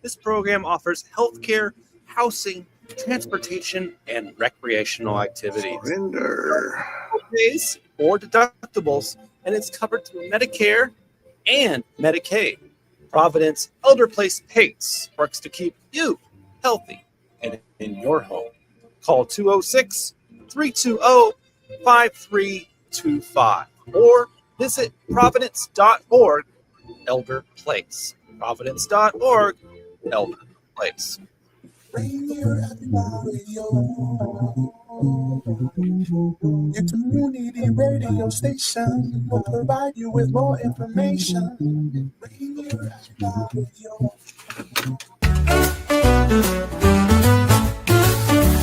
This program offers healthcare, housing, transportation, and recreational activities. Zyryndyr. Pays or deductibles, and it's covered through Medicare and Medicaid. Providence Elder Place PACE works to keep you healthy and in your home. Call 206-320-5325 or visit providence.org Elder Place. Providence.org Elder Place. Rainier Avenue Radio, your community radio station will provide you with more information. Rainier Avenue Radio.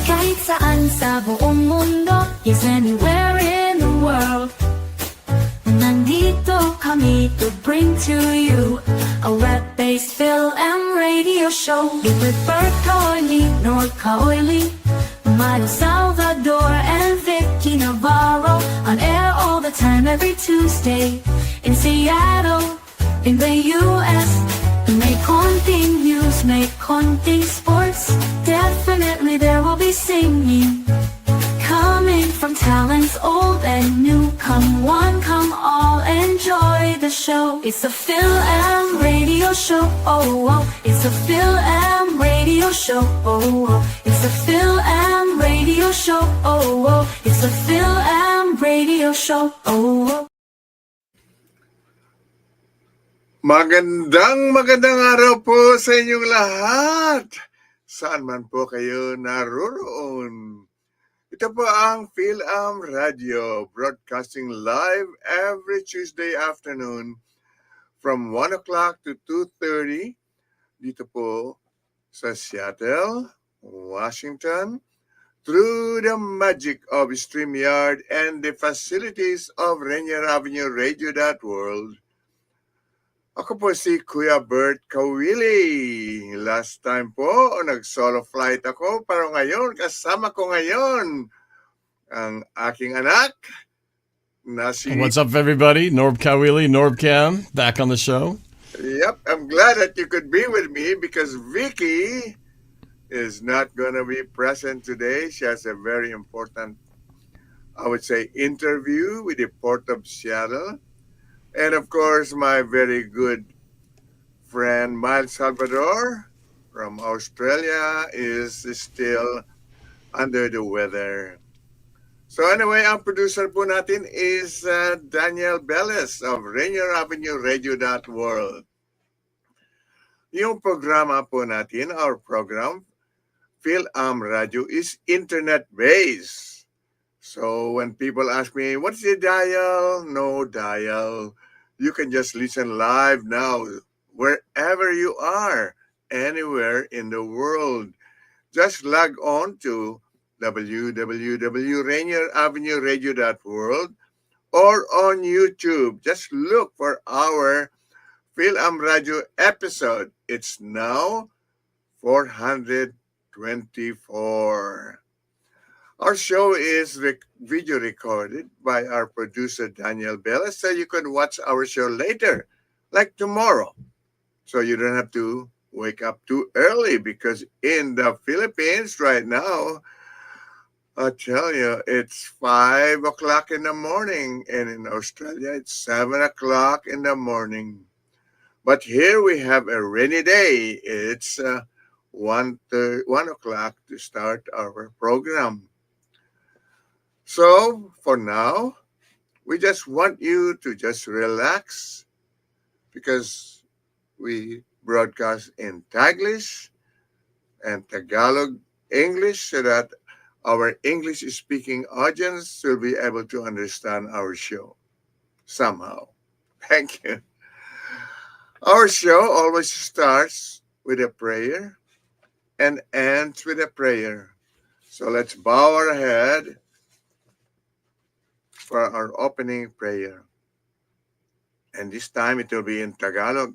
Kahit saan sa buong mundo, yes, anywhere in the world, nandito kami to bring to you a rap-based Fil-Am Radio Show. With Bert, NorbCam, Salvador, and Vicky, Navarro. On air all the time, every Tuesday. In Seattle, in the U.S. May konting news, may konting sports. Definitely there will be singing, coming from talents old and new. Come one, come all, enjoy the show. It's a Fil-Am Radio Show. Oh, oh. It's a Fil-Am Radio Show. Oh, oh. It's a Fil-Am Radio Show. Oh, oh. It's a Fil-Am Radio Show. Oh, oh. Magandang araw po sa inyong lahat. Saan man po kayo naroroon. Ito po ang Fil-Am Radio, broadcasting live every Tuesday afternoon from 1 o'clock to 2:30 dito po sa Seattle, Washington, through the magic of StreamYard and the facilities of Rainier Avenue Radio.world. Ako po si Kuya Bert Kawili. Last time po, nag-solo flight ako, pero ngayon, kasama ko ngayon ang aking anak na si... What's up, everybody? NorbCam, back on the show. Yep, I'm glad that you could be with me because Vicky is not going to be present today. She has a very important, I would say, interview with the Port of Seattle. And of course, my very good friend, Salvador from Australia, is still under the weather. So anyway, ang producer po natin is Daniel Bellis of Rainier Avenue Radio.world. Yung programa po natin, our program, Fil-Am Radio, is internet-based. So when people ask me, what's the dial? No dial. You can just listen live now, wherever you are, anywhere in the world. Just log on to www.rainieravenueradio.world or on YouTube. Just look for our Fil-Am Radio episode. It's now 424. Our show is video recorded by our producer, Daniel Bellis, so you can watch our show later, like tomorrow. So you don't have to wake up too early because in the Philippines right now, I tell you, it's 5 o'clock in the morning, and in Australia, it's 7 o'clock in the morning. But here we have a rainy day. It's 1 o'clock to start our program. So, for now, we just want you to just relax because we broadcast in Taglish and Tagalog English so that our English-speaking audience will be able to understand our show somehow. Thank you. Our show always starts with a prayer and ends with a prayer. So let's bow our head for our opening prayer. And this time it will be in Tagalog.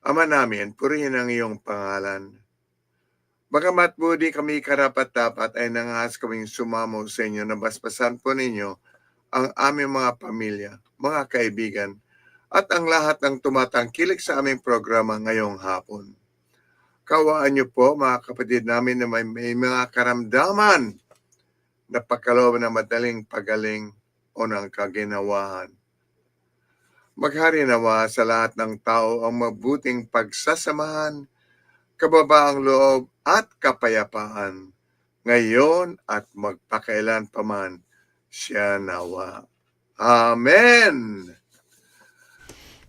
Ama namin, purihin ang iyong pangalan. Bagamat po di kami karapat-dapat ay nangahas kaming sumamo sa inyo na basbasan po ninyo ang aming mga pamilya, mga kaibigan, at ang lahat ng tumatangkilik sa aming programa ngayong hapon. Kawaan niyo po mga kapatid namin na may mga karamdaman na pagkaloob na madaling pagaling o ng kaginawahan. Maghari nawa sa lahat ng tao ang mabuting pagsasamahan, kababaang loob at kapayapaan, ngayon at magpakailan paman siya nawa. Amen!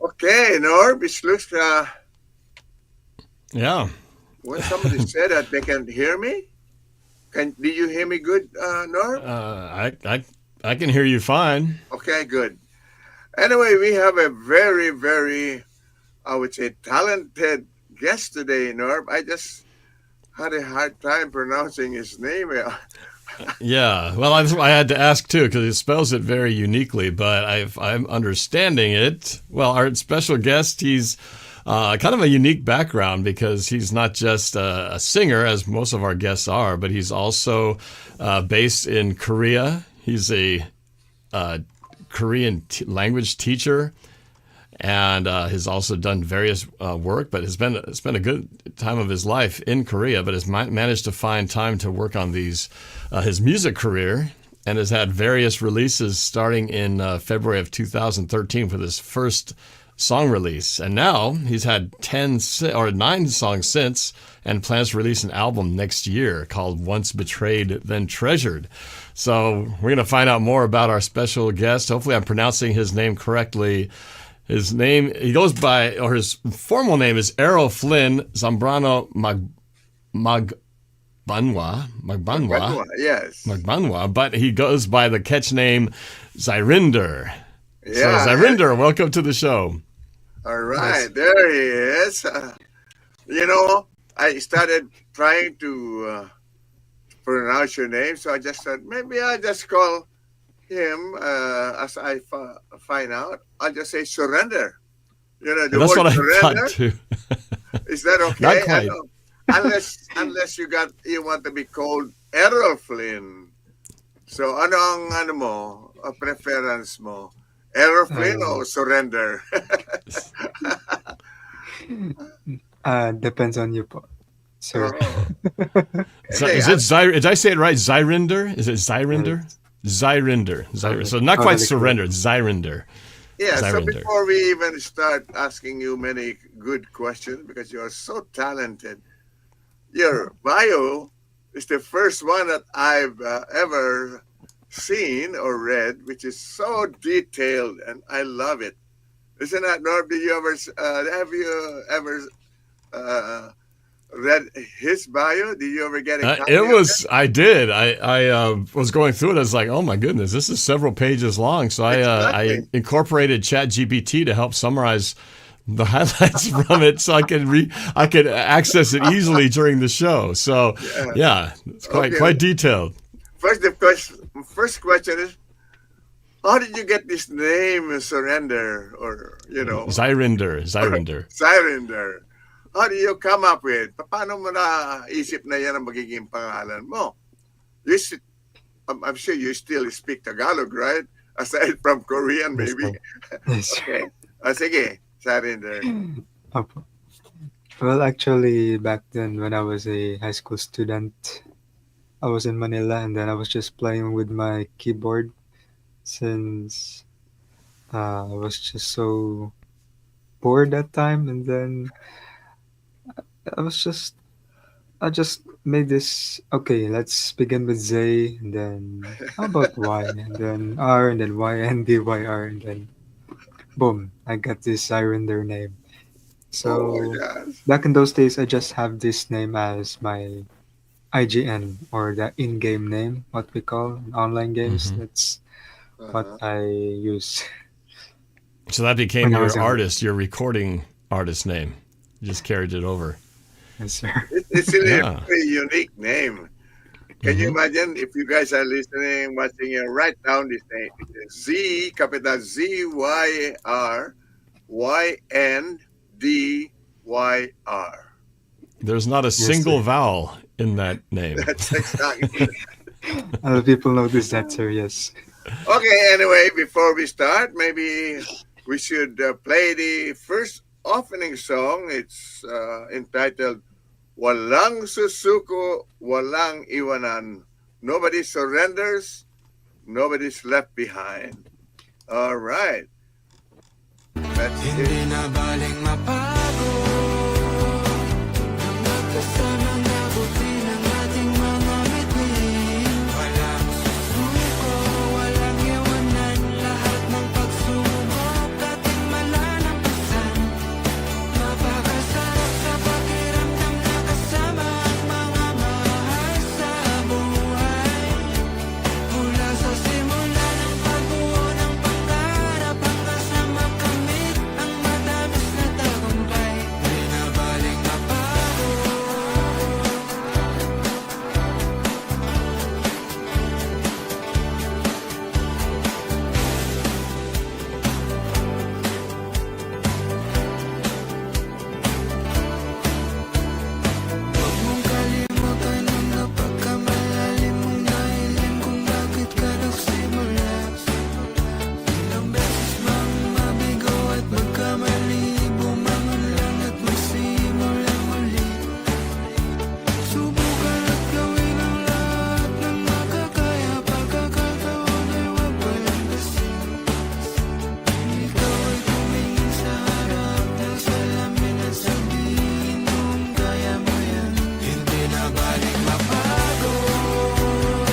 Okay, Norb, it looks Yeah. when somebody said that they can't hear me. Do you hear me good, Norb? I can hear you fine. Okay, good. Anyway, we have a very, very, I would say, talented guest today, Norb. I just had a hard time pronouncing his name. Yeah. Well, I had to ask too because it spells it very uniquely, but I'm understanding it. Well, our special guest, he's kind of a unique background because he's not just a singer, as most of our guests are, but he's also based in Korea. He's a Korean language teacher, and has also done various work, but has spent a good time of his life in Korea, but has managed to find time to work on his music career, and has had various releases starting in February of 2013 with his first song release, and now he's had 9 songs since, and plans to release an album next year called Once Betrayed, Then Treasured. So we're going to find out more about our special guest. Hopefully I'm pronouncing his name correctly. His name, he goes by, or his formal name is Errol Flynn Zambrano Magbanwa, yes. Magbanwa, but he goes by the catch name Zyryndyr. Yeah. So Zyryndyr, welcome to the show. All right, there he is. I started trying to pronounce your name, so I just said, maybe I'll just call him, as I find out, I'll just say surrender. The That's word what surrender. I thought too. Is that okay? Not quite. Unless you want to be called Errol Flynn. So ano mo, preference mo? Errol Flynn or surrender? Depends on you po. So, So is it did I say it right? Zyryndyr? Is it Zyryndyr? Zyryndyr. So not quite surrender, it's Zyryndyr. Yeah, so Zyryndyr. before we even start asking you many good questions, because you are so talented, your bio is the first one that I've ever seen or read, which is so detailed, and I love it. Isn't that, Norb? Have you ever read his bio? Did you ever get a copy of it? I did. I was going through it. I was like, oh my goodness, this is several pages long. So I incorporated ChatGPT to help summarize the highlights from it, so I could access it easily during the show. So yeah, it's quite detailed. First question is, how did you get this name, Surrender, or Zyryndyr. Zyryndyr? How do you come up with? Paano mo naisip na yan ang magiging pangalan mo? I'm sure you still speak Tagalog, right? Aside from Korean, maybe. yes. Okay. Sige, Zyryndyr. Well, actually, back then when I was a high school student, I was in Manila, and then I was just playing with my keyboard since I was just so bored that time, and then I just made this, okay, let's begin with Z, and then how about Y, and then R, and then Y, and D, Y, R, and then boom, I got this Zyryndyr name. So back in those days, I just have this name as my IGN, or the in-game name, what we call in online games. Mhm. That's what I use. So that became When I your was younger. artist, your recording artist name. You just carried it over. Yes, sir. It's really Yeah. a very unique name. Can you imagine if you guys are listening, watching, write down this name. It's Z, capital ZYR, YNDYR. There's not a single vowel in that name. That's exactly. A lot of people notice that, sir. Yes. Okay, anyway, before we start, maybe we should play the first opening song. It's entitled Walang susuko, walang iwanan. Nobody surrenders, nobody's left behind. All right. That's Hindi it. na baling mapagod ang magkasamang nabuti ng ating mga ngiti. Walang susuko, walang iwanan, lahat ng pagsubok ating malalampasan. Mapakasarap sa pakiramdam na kasama ang mga mahal sa buhay. Mula sa simula ng pagbuo ng pangarap hanggang sa makamit ang matamis na tagumpay. Di na baling mapagod. Huwag mong kalimutan ang napagkamalalim mong dahilan kung bakit ka nagsimula. Ilang beses mang mabigo at magkamali, bumangon lang at magsimula muli. Subukan at gawin ang lahat ng makakaya, pagkakataon ay huwag palampasin. Ikaw ay tumingin sa harap ng salamin at sabihin kung kaya mo yan. Hindi na baling mapagod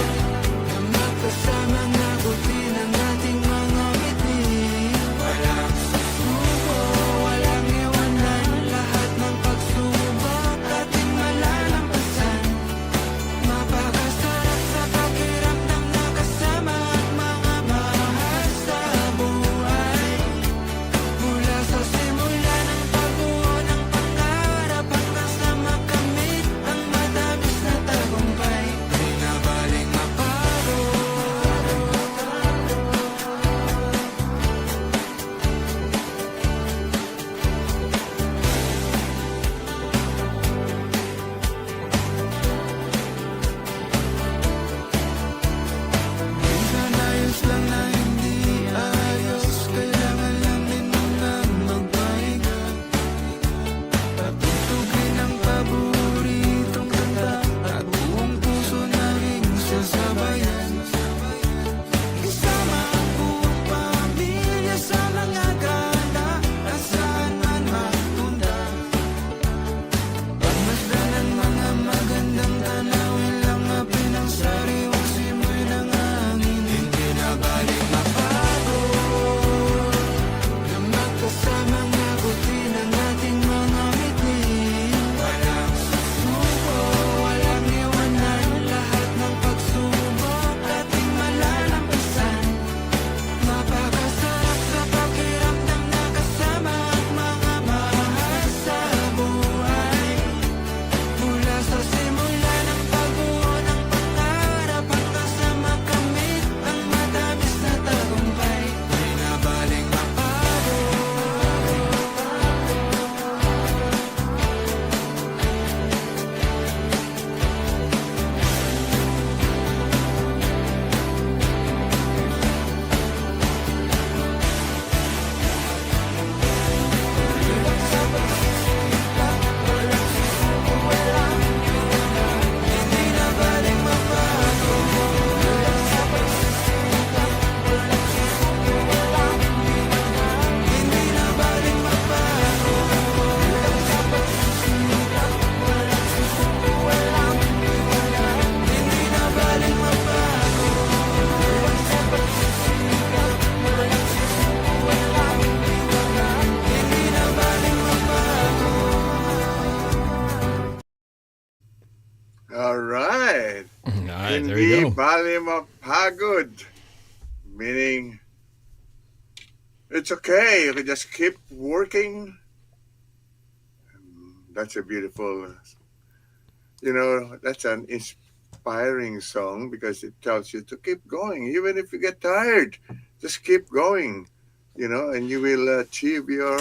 ang magkasamang nabuti ng ating mga ngiti. Walang susuko, walang iwanan, lahat ng pagsubok ating malalampasan. Mapakasarap sa pakiramdam na kasama ang mga mahal sa buhay. Mula sa simula ng pagbuo ng pangarap hanggang sa makamit ang matamis na tagumpay. Di na baling mapagod. Minsan ayos lang na hindi ayos, kailangan lang din mga magpahinga. Patutugin ang paboritong kanta at buong puso namin sasabayan. Isama ang buong pamilya sa mga gala at saan man magpunta. Pagmasdan ang mga magandang tanawin lang, apin ang sariwang simoy ng hangin. Hindi na baling mapagod ang magkasamang nabuti ng ating mga ngiti. Walang susuko, walang iwanan, lahat ng pagsubok ating malalampasan. Mapakasarap sa pakiramdam na kasama ang mga mahal sa buhay. Mula sa simula ng pagbuo ng pangarap hanggang sa makamit ang matamis na tagumpay. Di na baling mapagod. Hindi na baling mapagod. Hindi na baling mapagod. Hindi na baling mapagod. Hindi na baling mapagod. All right. All right, there Hindi you go. bali mapagod. Meaning, it's okay. You can just keep working. That's a beautiful, that's an inspiring song because it tells you to keep going. Even if you get tired, just keep going, and you will achieve your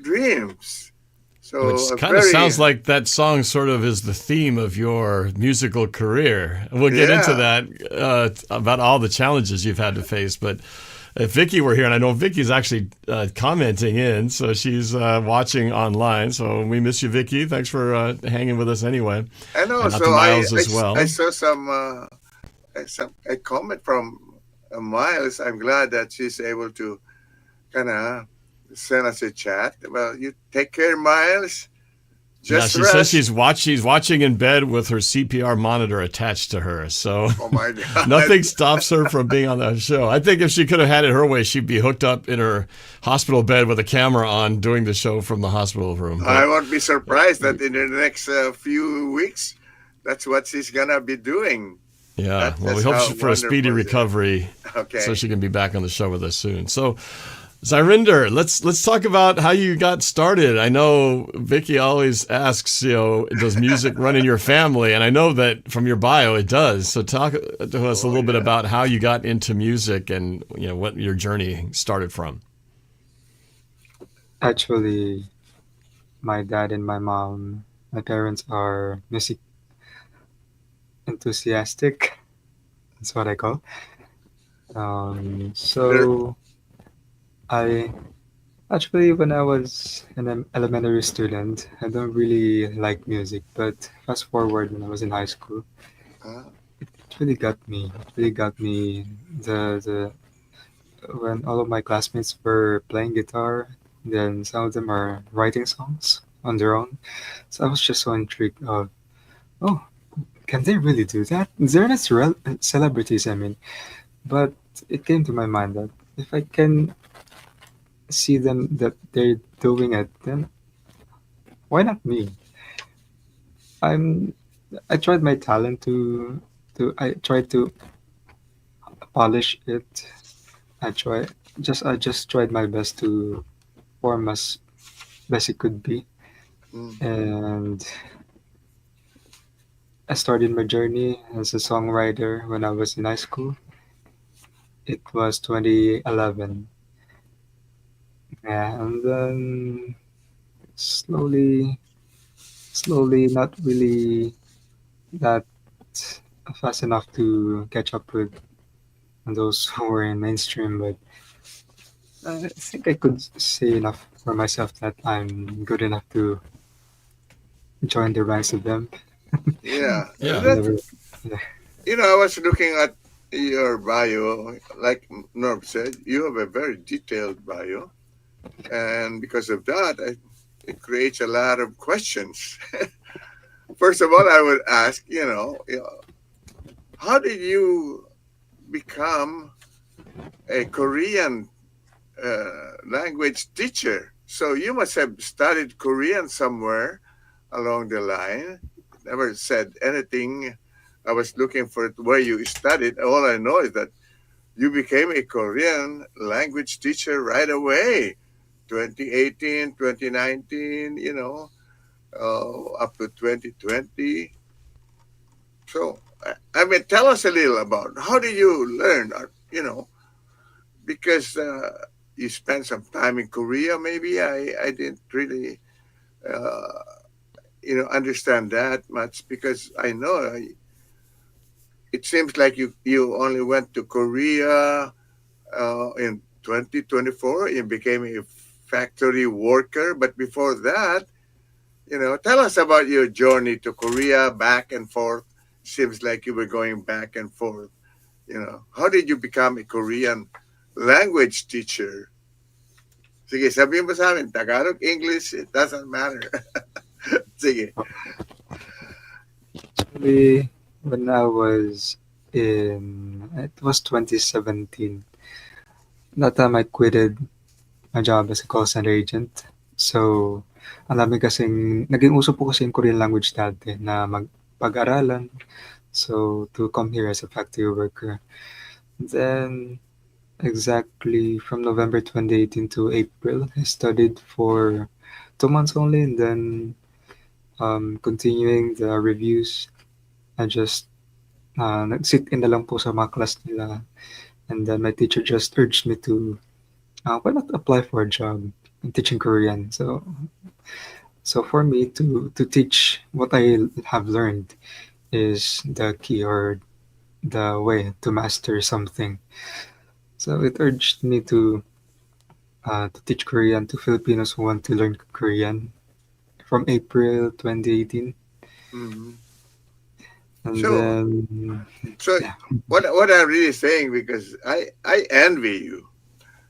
dreams. So Which kind of sounds like that song sort of is the theme of your musical career. We'll get into that about all the challenges you've had to face, but if Vicky were here, and I know Vicky's actually commenting in, so she's watching online. So we miss you, Vicky. Thanks for hanging with us anyway. I know. And out to So Miles as well. I saw some a comment from Miles. I'm glad that she's able to kind of send us a chat. Well, you take care, Miles. Just she rest. says she's watching in bed with her CPR monitor attached to her. So Oh my God. nothing stops her from being on that show. I think if she could have had it her way, she'd be hooked up in her hospital bed with a camera on doing the show from the hospital room. I But, won't be surprised that in the next few weeks, that's what she's gonna be doing. yeah, well, we That's hope how for a speedy wonderful it is. recovery Okay. so she can be back on the show with us soon. So, Zyryndyr, let's talk about how you got started. I know Vicky always asks, does music run in your family? And I know that from your bio it does. So talk to us a little bit about how you got into music and what your journey started from. Actually, my dad and my parents are music enthusiastic. That's what I call. So I actually, when I was an elementary student, I don't really like music. But fast forward when I was in high school, Uh, it really got me. It really got me. The when all of my classmates were playing guitar, then some of them are writing songs on their own. So I was just so intrigued of, oh, can they really do that? They're not celebrities, I mean. But it came to my mind that if I can see them that they're doing it, then why not me? I'm I tried my talent to I tried to polish it. I just tried my best to perform as best it could be. mm, And I started my journey as a songwriter when I was in high school. It was 2011. Yeah, and then slowly, slowly, not really that fast enough to catch up with those who were in mainstream, but I think I could say enough for myself that I'm good enough to join the ranks of them. yeah. Yeah. Never, yeah. I was looking at your bio. Like Norb said, you have a very detailed bio, and because of that, it creates a lot of questions. First of all, I would ask, how did you become a Korean language teacher? So you must have studied Korean somewhere along the line. Never said anything. I was looking for where you studied. All I know is that you became a Korean language teacher right away. 2018, 2019, up to 2020. So, I mean, tell us a little about how did you learn, because you spent some time in Korea, maybe. I didn't really, uh, understand that much because I know it seems like you only went to Korea in 2024. You became a factory worker, but before that, tell us about your journey to Korea, back and forth. Seems like you were going back and forth. How did you become a Korean language teacher? Sige, sabihin mo sa amin, Tagalog, English, it doesn't matter. Sige. Actually, when I was it was 2017. That time I quitted my job as a call center agent. So, ang dami kasing, naging uso po kasi yung Korean language dati na magpag-aralan. So, to come here as a factory worker. Then, exactly from November 2018 to April, I studied for 2 months only. And then, continuing the reviews, I just nag-sit in na lang po sa mga class nila. And then my teacher just urged me to, why not apply for a job in teaching Korean? So for me to teach what I have learned is the key or the way to master something. So it urged me to teach Korean to Filipinos who want to learn Korean from April 2018. Mhm. And So, then, so yeah, what I'm really saying, because I envy you.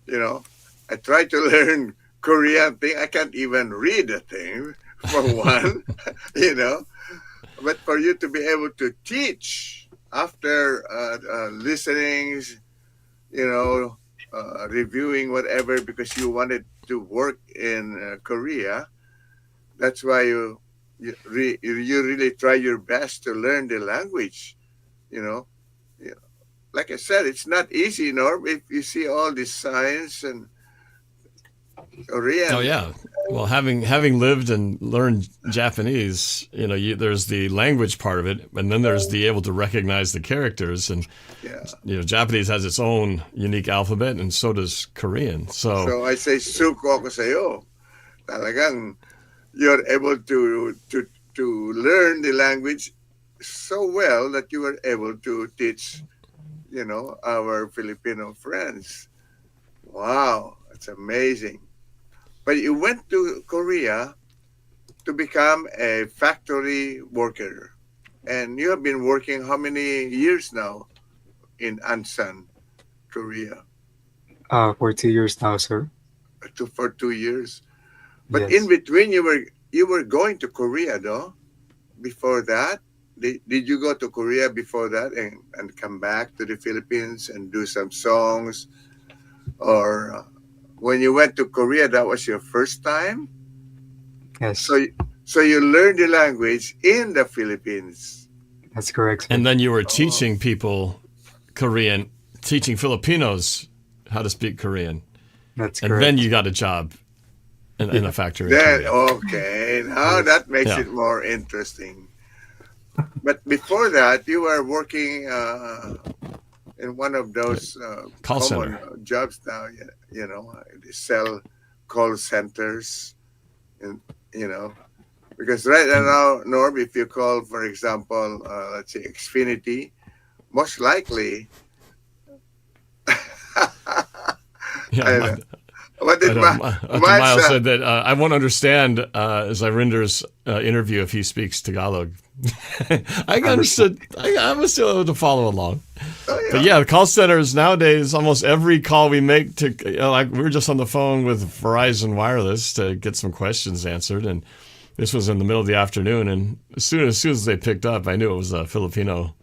You know, I try to learn Korean thing. I can't even read a thing for one. You know, but for you to be able to teach after listening, reviewing whatever, because you wanted to work in Korea. That's why you really try your best to learn the language. You know, Yeah. Like I said, it's not easy, Norm. If you see all these signs and Oh Korean, yeah. Well, having lived and learned Japanese, there's the language part of it, and then there's the able to recognize the characters, and yeah. Japanese has its own unique alphabet, and so does Korean. So So I say, suko ako sa'yo. Talagang you're able to learn the language so well that you were able to teach, our Filipino friends. Wow, that's amazing. But you went to Korea to become a factory worker. And you have been working how many years now in Ansan, Korea? for 2 years now, sir. For 2 years. But in Yes. between, you were going to Korea, though. Before that, did you go to Korea before that and come back to the Philippines and do some songs? Or when you went to Korea, that was your first time? So, Yes, so you learned the language in the Philippines. that's correct, sir. and then you were Oh, teaching people Korean, teaching Filipinos how to speak Korean, That's and then you correct. got a job in a factory in then Korea. okay. Now Yes. that makes Yeah. it more interesting. But before that, you were working in one of those Call common center. jobs now. They sell call centers, and you know, because right And now, Norb, if you call, for example, let's say Xfinity, most likely, yeah, I know. What did Matt Miles say? said that I won't understand Zyrynder's interview if he speaks Tagalog. I understood. I was still able to follow along. Oh But yeah, yeah, the call centers nowadays, almost every call we make to, like we were just on the phone with Verizon Wireless to get some questions answered, and this was in the middle of the afternoon, and as soon as they picked up, I knew it was a Filipino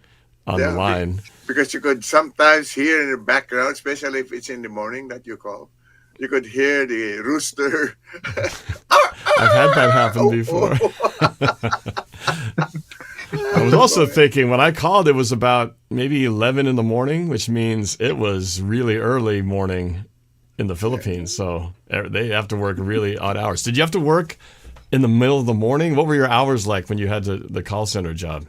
on the yeah. line. Because you could sometimes hear in the background, especially if it's in the morning that you call, you could hear the rooster. I've had that happen before. I was also thinking when I called, it was about maybe 11 in the morning, which means it was really early morning in the Philippines. So they have to work really odd hours. Did you have to work in the middle of the morning? What were your hours like when you had the call center job?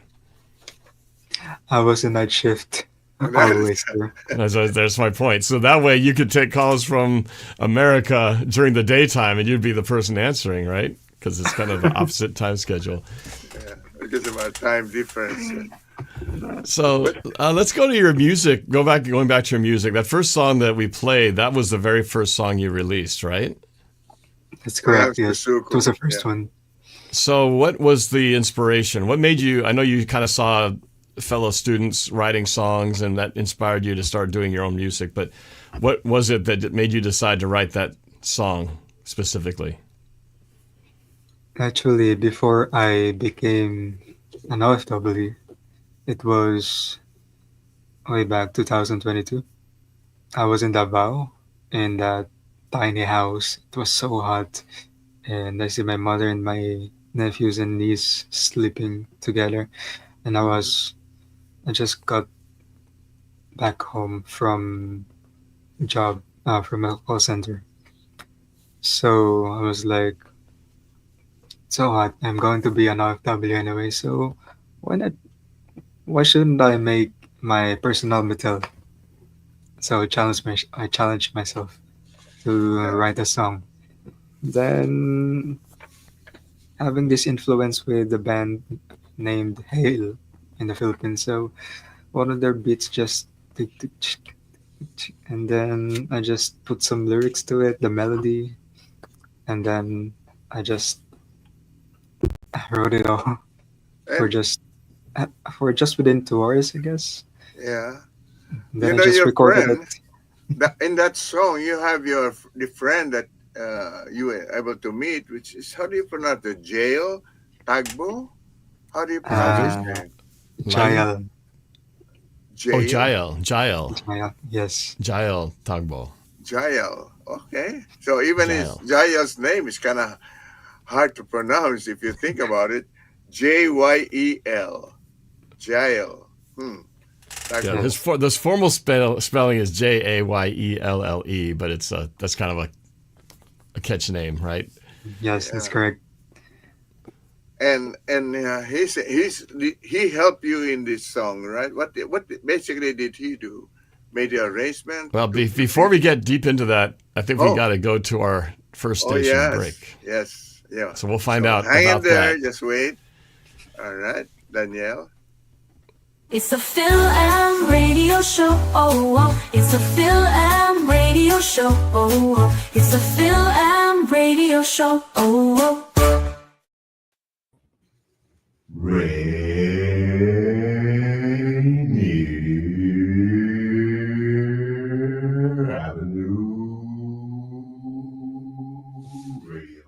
I was a night shift always, sir. That's my point. So that way you could take calls from America during the daytime and you'd be the person answering, right? Because it's kind of the opposite time schedule. Yeah, because of our time difference. So let's go to your music. Going back to your music. That first song that we played, that was the very first song you released, right? That's Yeah, correct. Yes, it was Suzuko. the first Yeah. one. So what was the inspiration? What made you, I know you kind of saw fellow students writing songs and that inspired you to start doing your own music, but what was it that made you decide to write that song specifically? Actually, before I became an OFW, it was way back 2022. I was in Davao in that tiny house. It was so hot, and I see my mother and my nephews and niece sleeping together, and Mhm. I just got back home from job from a call center. So I was like, so hot. I'm going to be an OFW anyway. So why not? Why shouldn't I make my personal metal? So I challenged myself to Yeah. write a song. Then having this influence with the band named Hail in the Philippines. So one of their beats just tick, tick, tick, and then I just put some lyrics to it, the melody, and then I just wrote it all for And just for just within 2 hours, I guess. yeah, And you then I know just your recorded friend. it. In that song, you have the friend that you were able to meet, which is how do you pronounce the jail Tagbo? How do you pronounce his Lavi? Uh, name? Lavi? Jael. Oh, Jail, Jael. Yes. Jael Tagbo. Jail. Okay, so even his Jael. Jail's name is kind of hard to pronounce if you think about it. Jyel. Jail. Yeah, Tagbo. this formal spelling is Jayelle, but it's that's kind of a catch name, right? Yes, that's Yeah. correct. And he helped you in this song, right? What basically did he do? Made the arrangement. Well, before we get deep into that, I think we Oh, got to go to our first oh station yes, break. yes, yeah. So we'll find So out hang in about there. that. Just wait. All right, Danielle. It's a Fil-Am Radio Show. Oh, oh. It's a Fil-Am Radio Show. Oh, oh. It's a Fil-Am Radio Show. Oh, oh. Rainier Avenue Radio.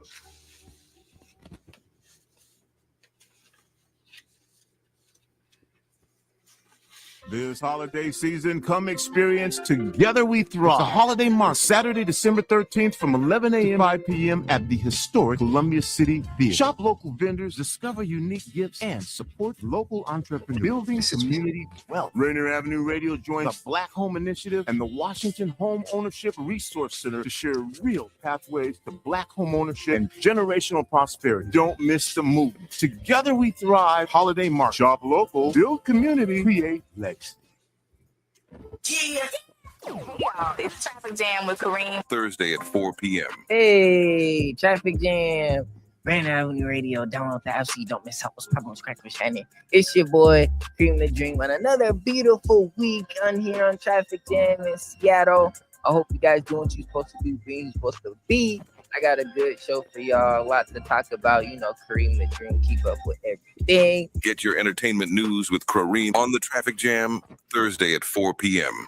This holiday season, come experience Together We Thrive. It's a holiday market, Saturday, December 13th from 11 a.m. to 5 p.m. at the historic Columbia City Theater. Shop local vendors, discover unique gifts, and support local entrepreneurs. Building community wealth. Rainier Avenue Radio joins the Black Home Initiative and the Washington Home Ownership Resource Center to share real pathways to Black home ownership and generational prosperity. Don't miss the movement. Together We Thrive holiday market. Shop local, build community, create legacy. Yeah. Y'all, it's Traffic Jam with Kareem. Thursday at 4 p.m. Hey, Traffic Jam. Rainier Avenue Radio. Download the app so you don't miss out. What's poppin', what's crackin', what's shining. It's your boy, Cream the Dream, on another beautiful week on here on Traffic Jam in Seattle. I hope you guys doing what you're supposed to do, being you're supposed to be. I got a good show for y'all. A lot to talk about. You know, Kareem the Dream, keep up with everything. Get your entertainment news with Kareem on the Traffic Jam Thursday at 4 p.m.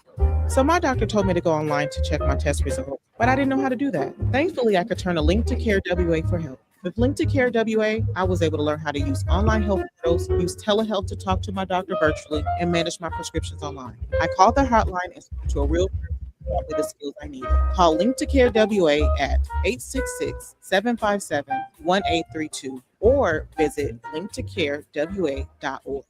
So my doctor told me to go online to check my test results, but I didn't know how to do that. Thankfully, I could turn to Link to Care WA for help. With Link to Care WA, I was able to learn how to use online health portals, use telehealth to talk to my doctor virtually, and manage my prescriptions online. I called the hotline and spoke to a real person who taught me the skills I needed. Call Link to Care WA at 866-757-1832 or visit linktocarewa.org.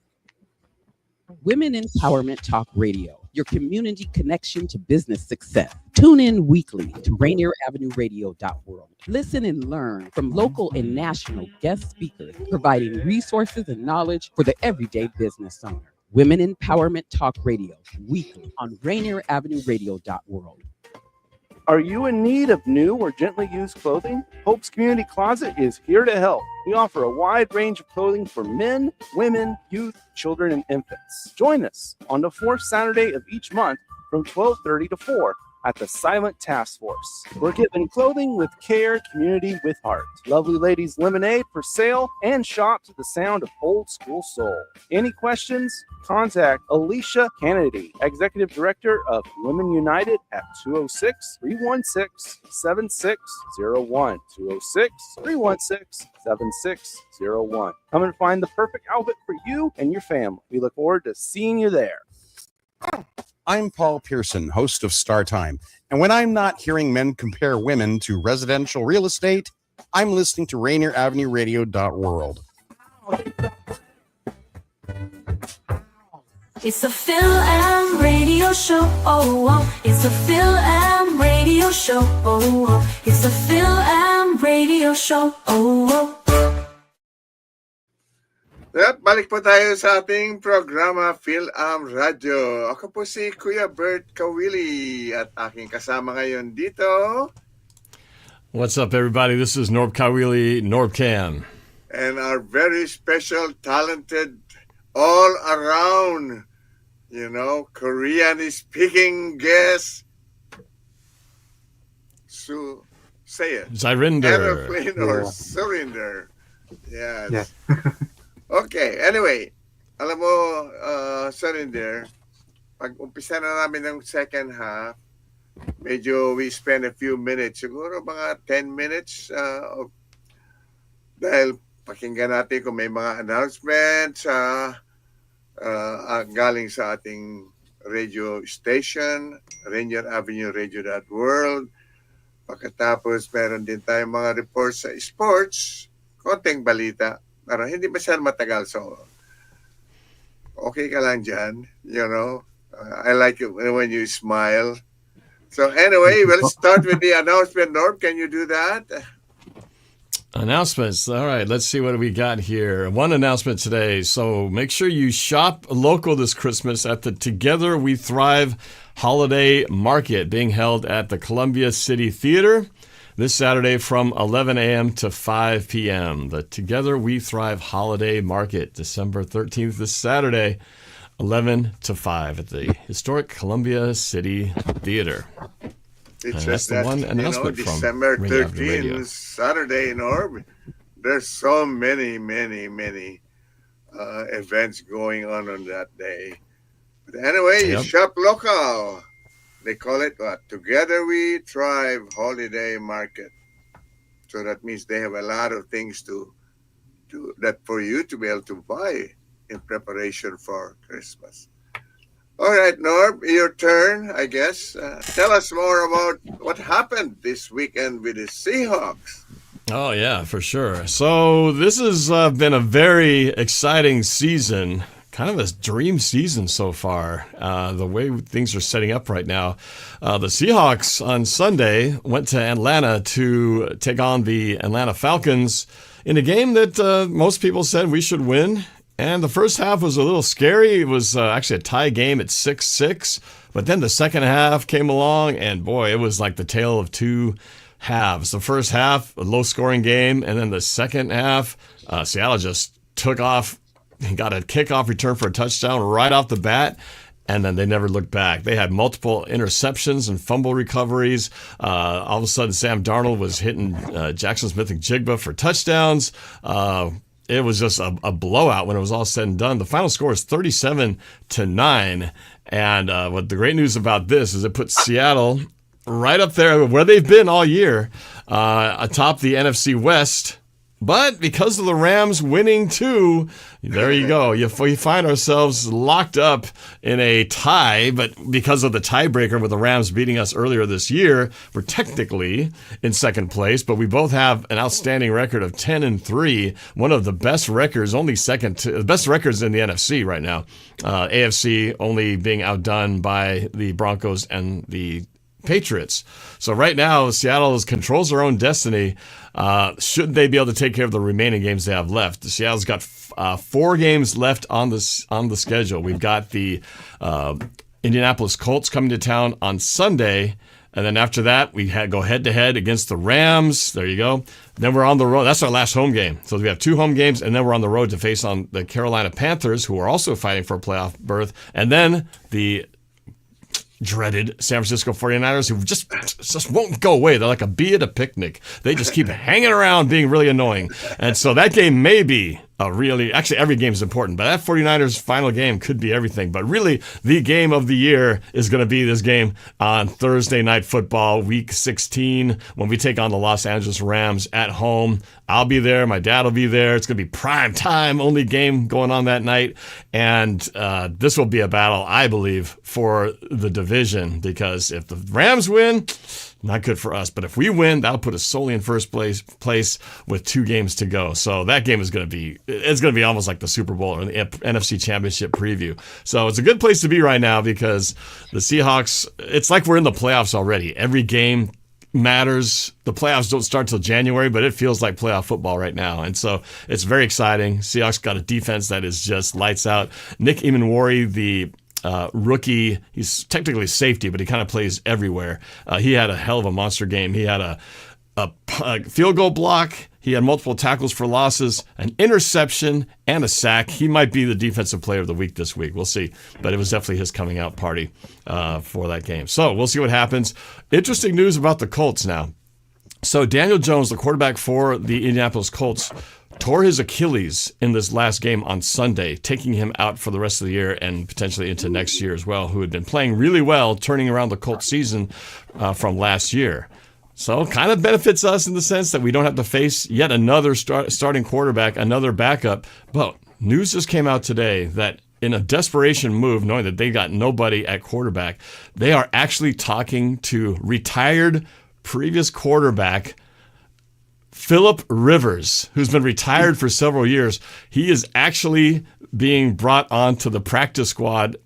Women Empowerment Talk Radio, your community connection to business success. Tune in weekly to RainierAvenueRadio.world. Listen and learn from local and national guest speakers, providing resources and knowledge for the everyday business owner. Women Empowerment Talk Radio, weekly on RainierAvenueRadio.world. Are you in need of new or gently used clothing? Hope's Community Closet is here to help. We offer a wide range of clothing for men, women, youth, children, and infants. Join us on the fourth Saturday of each month from 12:30 to 4 at the Silent Task Force. We're giving clothing with care, community with heart. Lovely Ladies Lemonade for sale, and shop to the sound of old school soul. Any questions? Contact Alicia Kennedy, Executive Director of Women United at 206-316-7601. 206-316-7601. Come and find the perfect outfit for you and your family. We look forward to seeing you there. I'm Paul Pearson, host of Star Time. And when I'm not hearing men compare women to residential real estate, I'm listening to RainierAvenueRadio.world. It's a Fil-Am Radio Show. Oh, oh. It's a Fil-Am Radio Show. Oh, oh. It's a Fil-Am Radio Show. Oh, oh. At balik po tayo sa ating programa Fil-Am Radio. Ako po si Kuya Bert Kawili at aking kasama ngayon dito. What's up, everybody? This is NorbCam. And our very special, talented, all-around Korean speaking guest. So, say it. Zyryndyr. Errol Flynn or Yeah. Zyryndyr. Yes. Yeah. Okay, anyway. Alam mo, Zyryndyr, pag umpisa na namin ng second half, medyo we spend a few minutes, siguro mga 10 minutes dahil pakinggan natin kung may mga announcements galing sa ating radio station, Rainier Avenue Radio.world. Pagkatapos, meron din tayong mga reports sa sports, konting balita, pero hindi masyadong matagal. So, okay ka lang dyan, I like it when you smile. So anyway, we'll start with the announcement. Norb, can you do that? Announcements. All right, let's see what we got here. One announcement today. So make sure you shop local this Christmas at the Together We Thrive Holiday Market being held at the Columbia City Theater this Saturday from 11 a.m. to 5 p.m. The Together We Thrive Holiday Market, December 13th, this Saturday, 11 to 5 at the historic Columbia City Theater. It's That's just the that, one announcement from December Rainier Avenue Radio. 13th, Saturday, Norb. There's so many events going on that day. But anyway, you Yep. shop local. They call it what? Together We Thrive Holiday Market. So that means they have a lot of things to that for you to be able to buy in preparation for Christmas. All right, Norb, your turn, I guess. Tell us more about what happened this weekend with the Seahawks. Oh, yeah, for sure. So this has been a very exciting season, kind of a dream season so far, the way things are setting up right now. The Seahawks on Sunday went to Atlanta to take on the Atlanta Falcons in a game that most people said we should win. And the first half was a little scary. It was actually a tie game at 6-6. But then the second half came along, and boy, it was like the tale of two halves. The first half, a low-scoring game, and then the second half, Seattle just took off. He got a kickoff return for a touchdown right off the bat, and then they never looked back. They had multiple interceptions and fumble recoveries. All of a sudden, Sam Darnold was hitting Jackson Smith and Jigba for touchdowns. It was just a blowout when it was all said and done. The final score is 37-9. And what the great news about this is it puts Seattle right up there where they've been all year, atop the NFC West. But because of the Rams winning too, there you go. We find ourselves locked up in a tie, but because of the tiebreaker with the Rams beating us earlier this year, we're technically in second place, but we both have an outstanding record of 10-3, one of the best records, only second to the best records in the NFC right now. AFC only being outdone by the Broncos and the Patriots. So right now, Seattle controls their own destiny. Should they be able to take care of the remaining games they have left? Seattle's got 4 games left on the schedule. We've got the Indianapolis Colts coming to town on Sunday, and then after that, we go head-to-head against the Rams. There you go. Then we're on the road. That's our last home game. So we have 2 home games, and then we're on the road to face on the Carolina Panthers, who are also fighting for a playoff berth, and then the dreaded San Francisco 49ers, who just won't go away. They're like a bee at a picnic. They just keep hanging around being really annoying. And so that game may be actually every game is important, but that 49ers final game could be everything. But really, the game of the year is going to be this game on Thursday Night Football, Week 16, when we take on the Los Angeles Rams at home. I'll be there. My dad will be there. It's going to be prime time, only game going on that night. And this will be a battle, I believe, for the division, because if the Rams win, not good for us. But if we win, that'll put us solely in first place with 2 games to go. So that game is going to be almost like the Super Bowl or the NFC Championship preview. So it's a good place to be right now, because the Seahawks, it's like we're in the playoffs already. Every game matters. The playoffs don't start till January, but it feels like playoff football right now. And so it's very exciting. Seahawks got a defense that is just lights out. Nick Emanwari, the rookie, he's technically safety, but he kind of plays everywhere. He had a hell of a monster game. He had a field goal block. He had multiple tackles for losses, an interception, and a sack. He might be the defensive player of the week this week. We'll see. But it was definitely his coming out party for that game. So we'll see what happens. Interesting news about the Colts now. So Daniel Jones, the quarterback for the Indianapolis Colts, tore his Achilles in this last game on Sunday, taking him out for the rest of the year and potentially into next year as well, who had been playing really well, turning around the Colts season from last year. So kind of benefits us in the sense that we don't have to face yet another starting quarterback, another backup. But news just came out today that in a desperation move, knowing that they got nobody at quarterback, they are actually talking to retired previous quarterback Philip Rivers, who's been retired for several years. He is actually being brought onto the practice squad,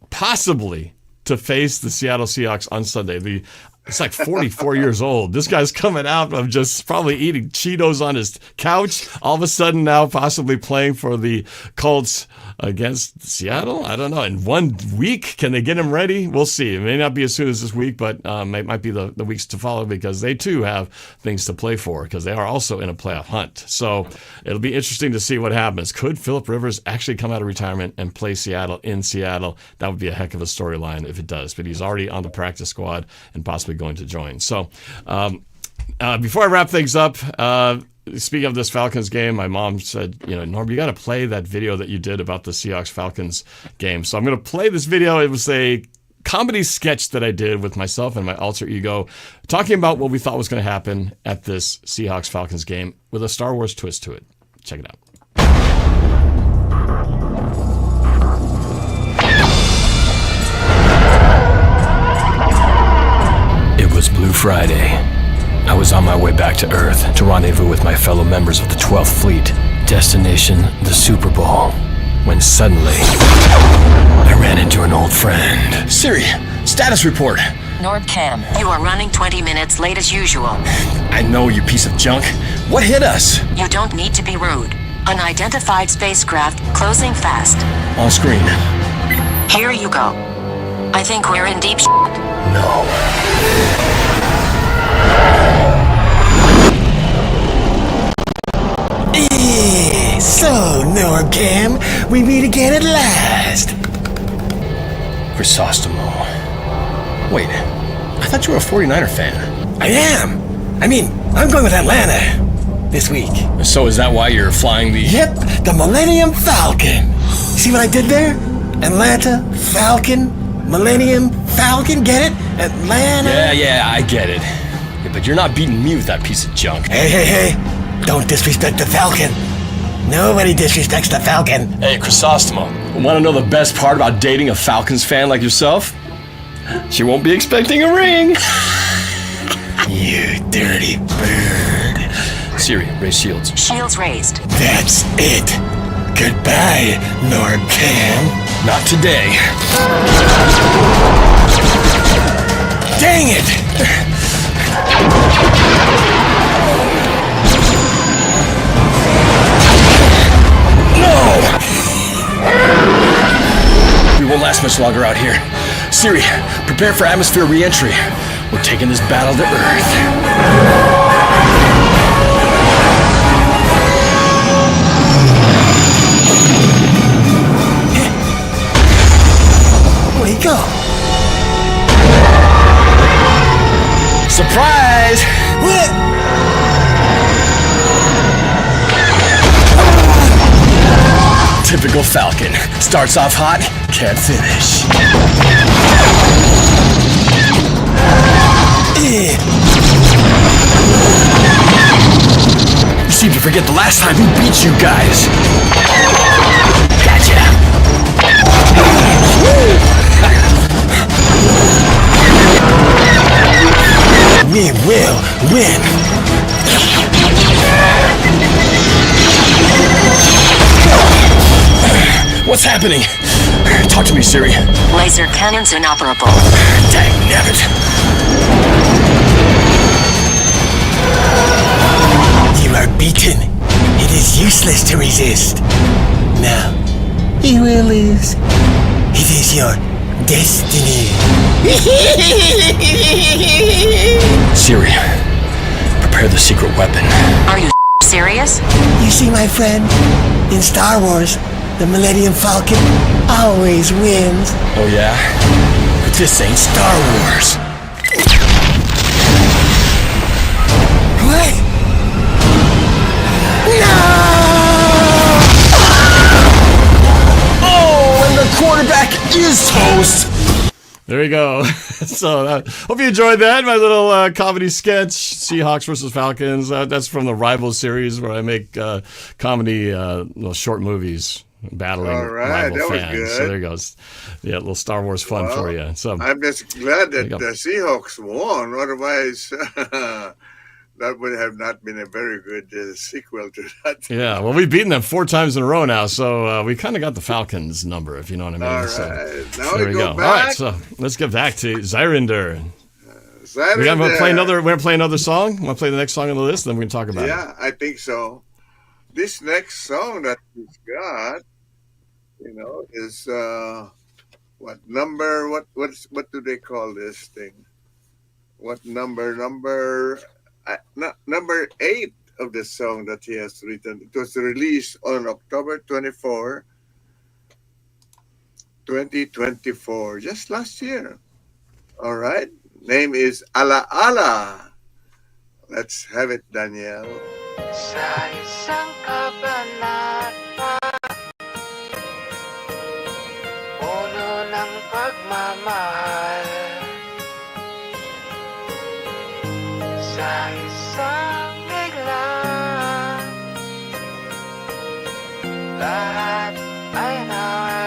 possibly to face the Seattle Seahawks on Sunday. It's like 44 years old. This guy's coming out of just probably eating Cheetos on his couch. All of a sudden now possibly playing for the Colts against Seattle. I don't know. In 1 week, can they get him ready? We'll see. It may not be as soon as this week, but it might be the weeks to follow because they too have things to play for because they are also in a playoff hunt. So it'll be interesting to see what happens. Could Philip Rivers actually come out of retirement and play Seattle in Seattle? That would be a heck of a storyline if it does. But he's already on the practice squad and possibly going to join. So before I wrap things up, speaking of this Falcons game, my mom said, Norb, you got to play that video that you did about the Seahawks-Falcons game. So I'm going to play this video. It was a comedy sketch that I did with myself and my alter ego, talking about what we thought was going to happen at this Seahawks-Falcons game with a Star Wars twist to it. Check it out. It was Blue Friday. I was on my way back to Earth to rendezvous with my fellow members of the 12th Fleet. Destination, the Super Bowl. When suddenly, I ran into an old friend. Siri, status report. NorbCam, you are running 20 minutes late as usual. I know, you piece of junk. What hit us? You don't need to be rude. Unidentified spacecraft closing fast. On screen. Here you go. I think we're in deep No. So, NorbCam, we meet again at last. Chrysostomo. Wait, I thought you were a 49er fan. I am. I'm going with Atlanta this week. So is that why you're flying the... Yep, the Millennium Falcon. See what I did there? Atlanta, Falcon, Millennium Falcon, get it? Atlanta. Yeah, I get it. Yeah, but you're not beating me with that piece of junk. Hey. Don't disrespect the Falcon. Nobody disrespects the Falcon. Hey, Chrysostomo, want to know the best part about dating a Falcons fan like yourself? She won't be expecting a ring. You dirty bird. Siri, raise shields. Shields raised. That's it. Goodbye, NorbCam. Not today. Dang it! No! We won't last much longer out here. Siri, prepare for atmosphere re-entry. We're taking this battle to Earth. Where'd he go? Surprise! What? Typical Falcon. Starts off hot, can't finish. You seem to forget the last time we beat you guys. Gotcha. We will win. What's happening? Talk to me, Siri. Laser cannons inoperable. Dangnabbit. You are beaten. It is useless to resist. Now, you will lose. It is your destiny. Siri, prepare the secret weapon. Are you serious? You see, my friend, in Star Wars, the Millennium Falcon always wins. Oh yeah? But this ain't Star Wars. What? No! Oh, and the quarterback is toast. There we go. So, hope you enjoyed that. My little comedy sketch, Seahawks versus Falcons. That's from the Rival series where I make comedy, little short movies battling rival that was fans. good. So there goes. Yeah, a little Star Wars fun for you. So I'm just glad there that you the go. Seahawks won. Otherwise, that would have not been a very good sequel to that. Yeah, well, we've beaten them 4 times in a row now, so we kind of got the Falcons number, if you know what I mean. All So, right. Now there we we go go. All back. right, so let's get back to Zyryndyr. Zyryndyr. We're gonna play another song. Want to play the next song on the list, then we can talk about it. Yeah, I think so. This next song that we've got, is what number? What do they call this thing? What number? Number 8 of the song that he has written. It was released on October 24, 2024, just last year. All right. Name is Ala Ala. Let's have it, Danielle. Sa isang kabanata, puno ng pagmamahal. Sa isang biglang, lahat ay nawala.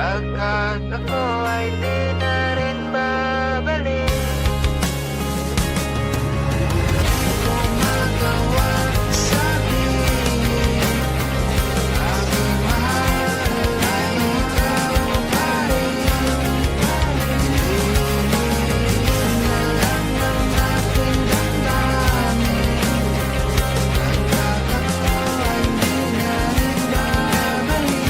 Pagkat ako ay di na rin babalik. Gumagawa sabihin aking mahal ay ikaw pa rin. Na lang ng aking damdamin. Pagkat ako ay di na rin babalik.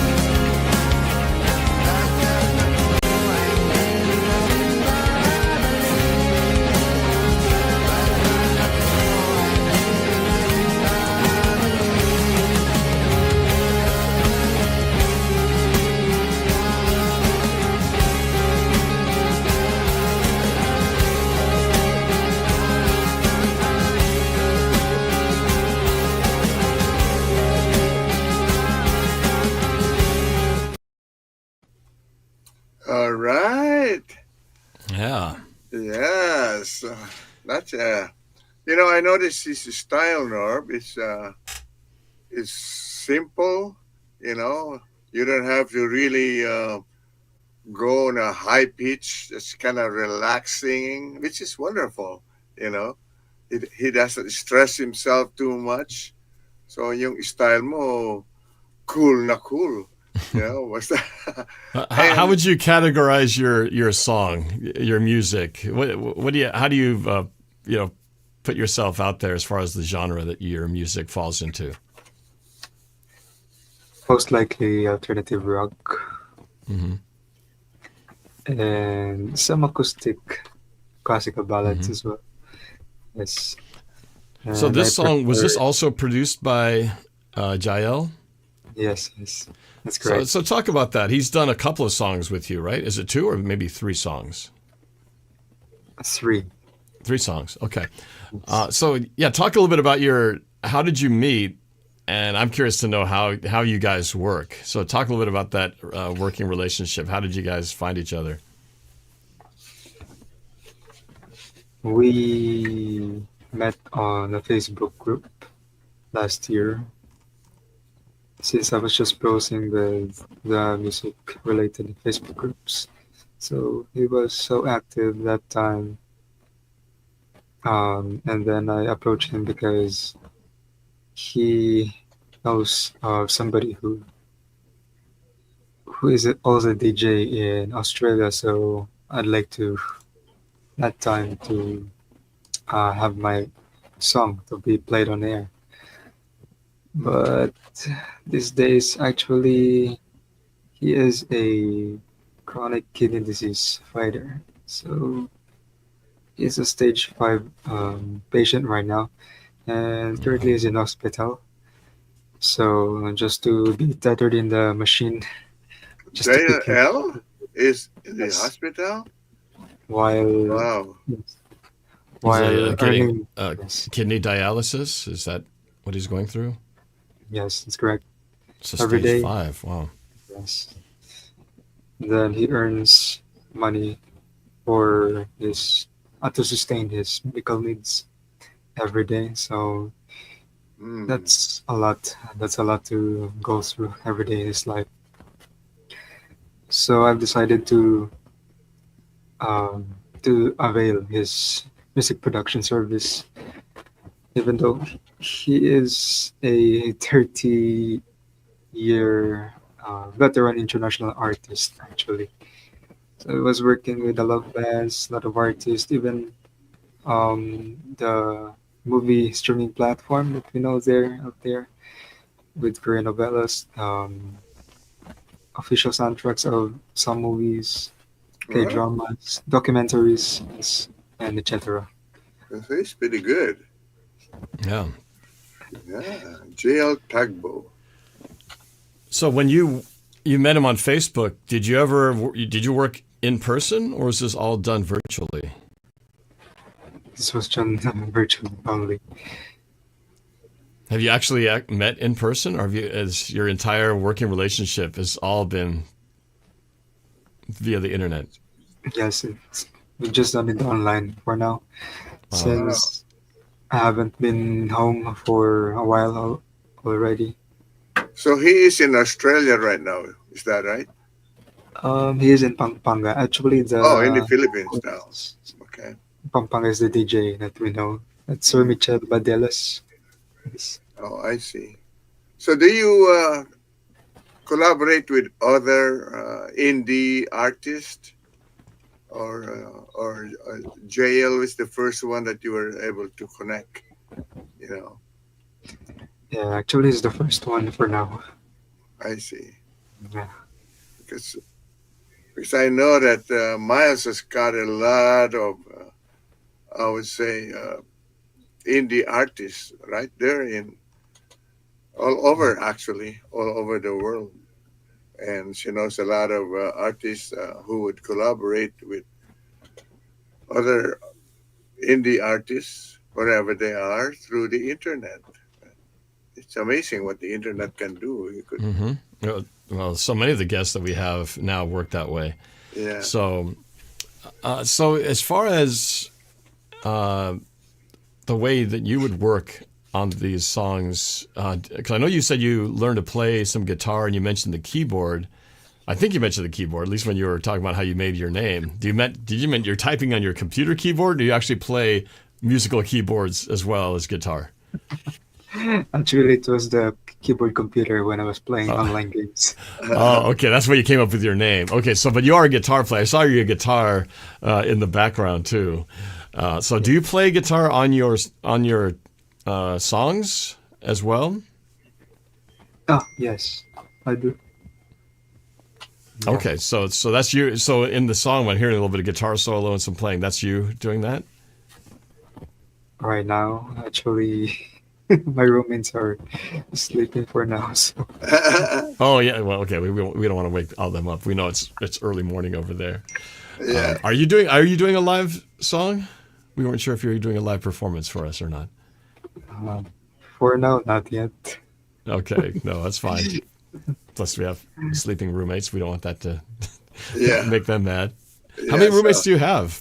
All right. Yeah. Yes. That's I noticed his style, Norb. It's simple. You don't have to really go on a high pitch. It's kind of relaxing, which is wonderful. He doesn't stress himself too much. So yung style mo, cool na cool. Basta. How would you categorize your song, your music? How do you put yourself out there as far as the genre that your music falls into? Most likely alternative rock. Mm-hmm. And some acoustic classical ballads as well. Yes. So And this I song, was this prefer- also produced by Jael? Yes, that's correct. So talk about that. He's done a couple of songs with you, right? Is it 2 or maybe 3 songs? 3. 3 songs. Okay. So talk a little bit about how did you meet? And I'm curious to know how you guys work. So talk a little bit about that working relationship. How did you guys find each other? We met on a Facebook group last year. Since I was just browsing the music related Facebook groups. So he was so active that time. And then I approached him because he knows somebody who is also a DJ in Australia. So I'd like to that time to have my song to be played on air. But these days, actually, he is a chronic kidney disease fighter. So he's a stage 5 patient right now, and currently is in hospital. So just to be tethered in the machine, just to pick him JL is in the Yes. hospital? while Wow. while Getting earning. kidney dialysis? Is that what he's going through? Yes, that's correct. So Every stage day. 5. Wow. Yes. Then he earns money for his to sustain his medical needs every day. So that's a lot. That's a lot to go through every day in his life. So I've decided to avail his music production service, even though he is a 30-year veteran international artist, actually. So I was working with a lot of bands, a lot of artists, even the movie streaming platform that we know out there with Korean novellas, official soundtracks of some movies, K-dramas, documentaries, and etc. He's pretty good. Yeah. Yeah. JL Tagbo. So when you met him on Facebook, did you work in person, or was this all done virtually? This was done virtually only. Have you actually met in person, or has your entire working relationship has all been via the internet? Yes, we've just done it online for now, since I haven't been home for a while already. So he is in Australia right now. Is that right? He is in Pampanga. Actually, Oh, in the the Philippines now. Okay. Pampanga is the DJ that we know. That's Sir Michel Badelas. Yes. Oh, I see. So do you collaborate with other indie artists, or JL was the first one that you were able to connect? You know, Yeah, actually, he's the first one for now. I see. Yeah. Because I know that Miles has got a lot of, I would say, indie artists right there in all over, actually, all over the world. And she knows a lot of artists who would collaborate with other indie artists wherever they are through the internet. It's amazing what the internet can do. You could, Well, so many of the guests that we have now work that way. yeah. So as far as the way that you would work on these songs, because I know you said you learned to play some guitar and you mentioned the keyboard. I think you mentioned the keyboard, at least when you were talking about how you made your name. Did you mean you're typing on your computer keyboard, or do you actually play musical keyboards as well as guitar? Actually, it was the keyboard computer when I was playing online games. Oh, okay. That's where you came up with your name. Okay, but you are a guitar player. I saw your guitar in the background too. So do you play guitar on your songs as well? Oh, yes, I do. Okay, so that's you. So in the song, I'm hearing a little bit of guitar solo and some playing. That's you doing that? Right now, actually, my roommates are sleeping for now. So. Oh yeah. Well, okay. We don't want to wake all them up. We know it's early morning over there. Yeah. Are you doing a live song? We weren't sure if you were doing a live performance for us or not. For now, not yet. Okay. No, that's fine. Plus, we have sleeping roommates. We don't want that to make them mad. How many roommates do you have?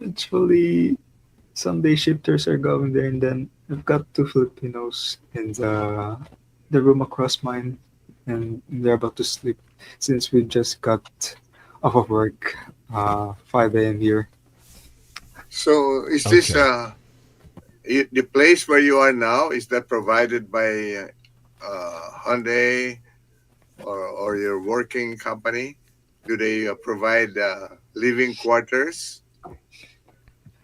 Actually, some day shifters are going there, and then I've got 2 Filipinos in the room across mine, and they're about to sleep since we just got off of work, 5 a.m. here. So is this the place where you are now? Is that provided by Hyundai or your working company? Do they provide living quarters?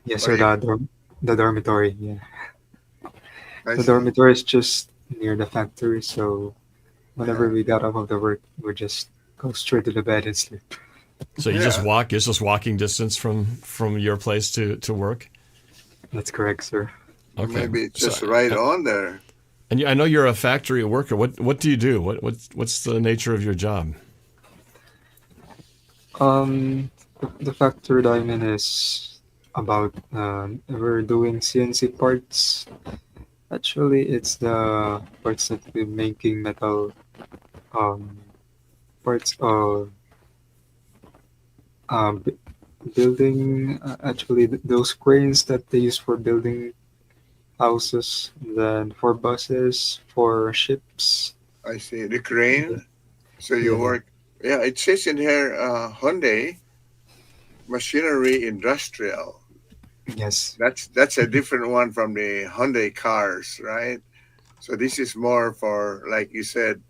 Yes, Or sir. you- The dormitory. Yeah, I the see. dormitory is just near the factory, so whenever we got off of the work, we just go straight to the bed and sleep. So you just walk. It's just walking distance from your place to work. That's correct, sir. Okay. Maybe it's just right on there. And I know you're a factory worker. What do you do? What's the nature of your job? The factory that I'm in is about we're doing CNC parts. Actually, it's the parts that we're making metal parts of building. Actually, those cranes that they use for building houses, then for buses, for ships. I see. The crane. So you work. Yeah, it says in here Hyundai Machinery Industrial. Yes. That's a different one from the Hyundai cars, right? So this is more for, like you said,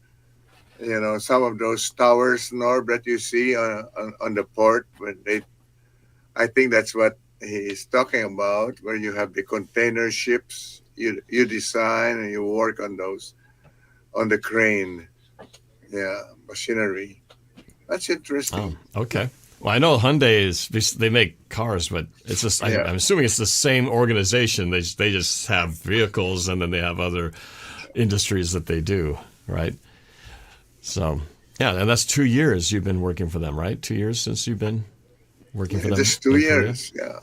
some of those towers, Norb, that you see on the port. I think that's what he's talking about, where you have the container ships. You design and you work on those, on the crane. Yeah, machinery. That's interesting. Oh, okay. Well, I know Hyundai they make cars, but it's just I'm assuming it's the same organization. They just have vehicles, and then they have other industries that they do, right? So yeah, and that's 2 years you've been working for them, right? 2 years since you've been working for them. Just 2 in years. Korea?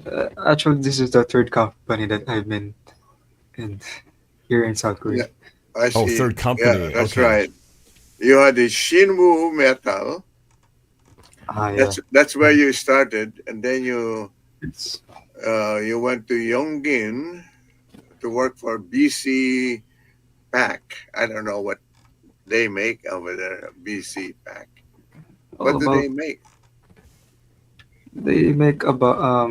Yeah. Actually, this is the third company that I've been in here in South Korea. I see. Oh, third company. Yeah, that's Okay. right. You had the Shinwoo Metal. That's where you started, and then you went to Yongin to work for BC Pack. I don't know what they make over there, BC Pack? All What do about they make? they make about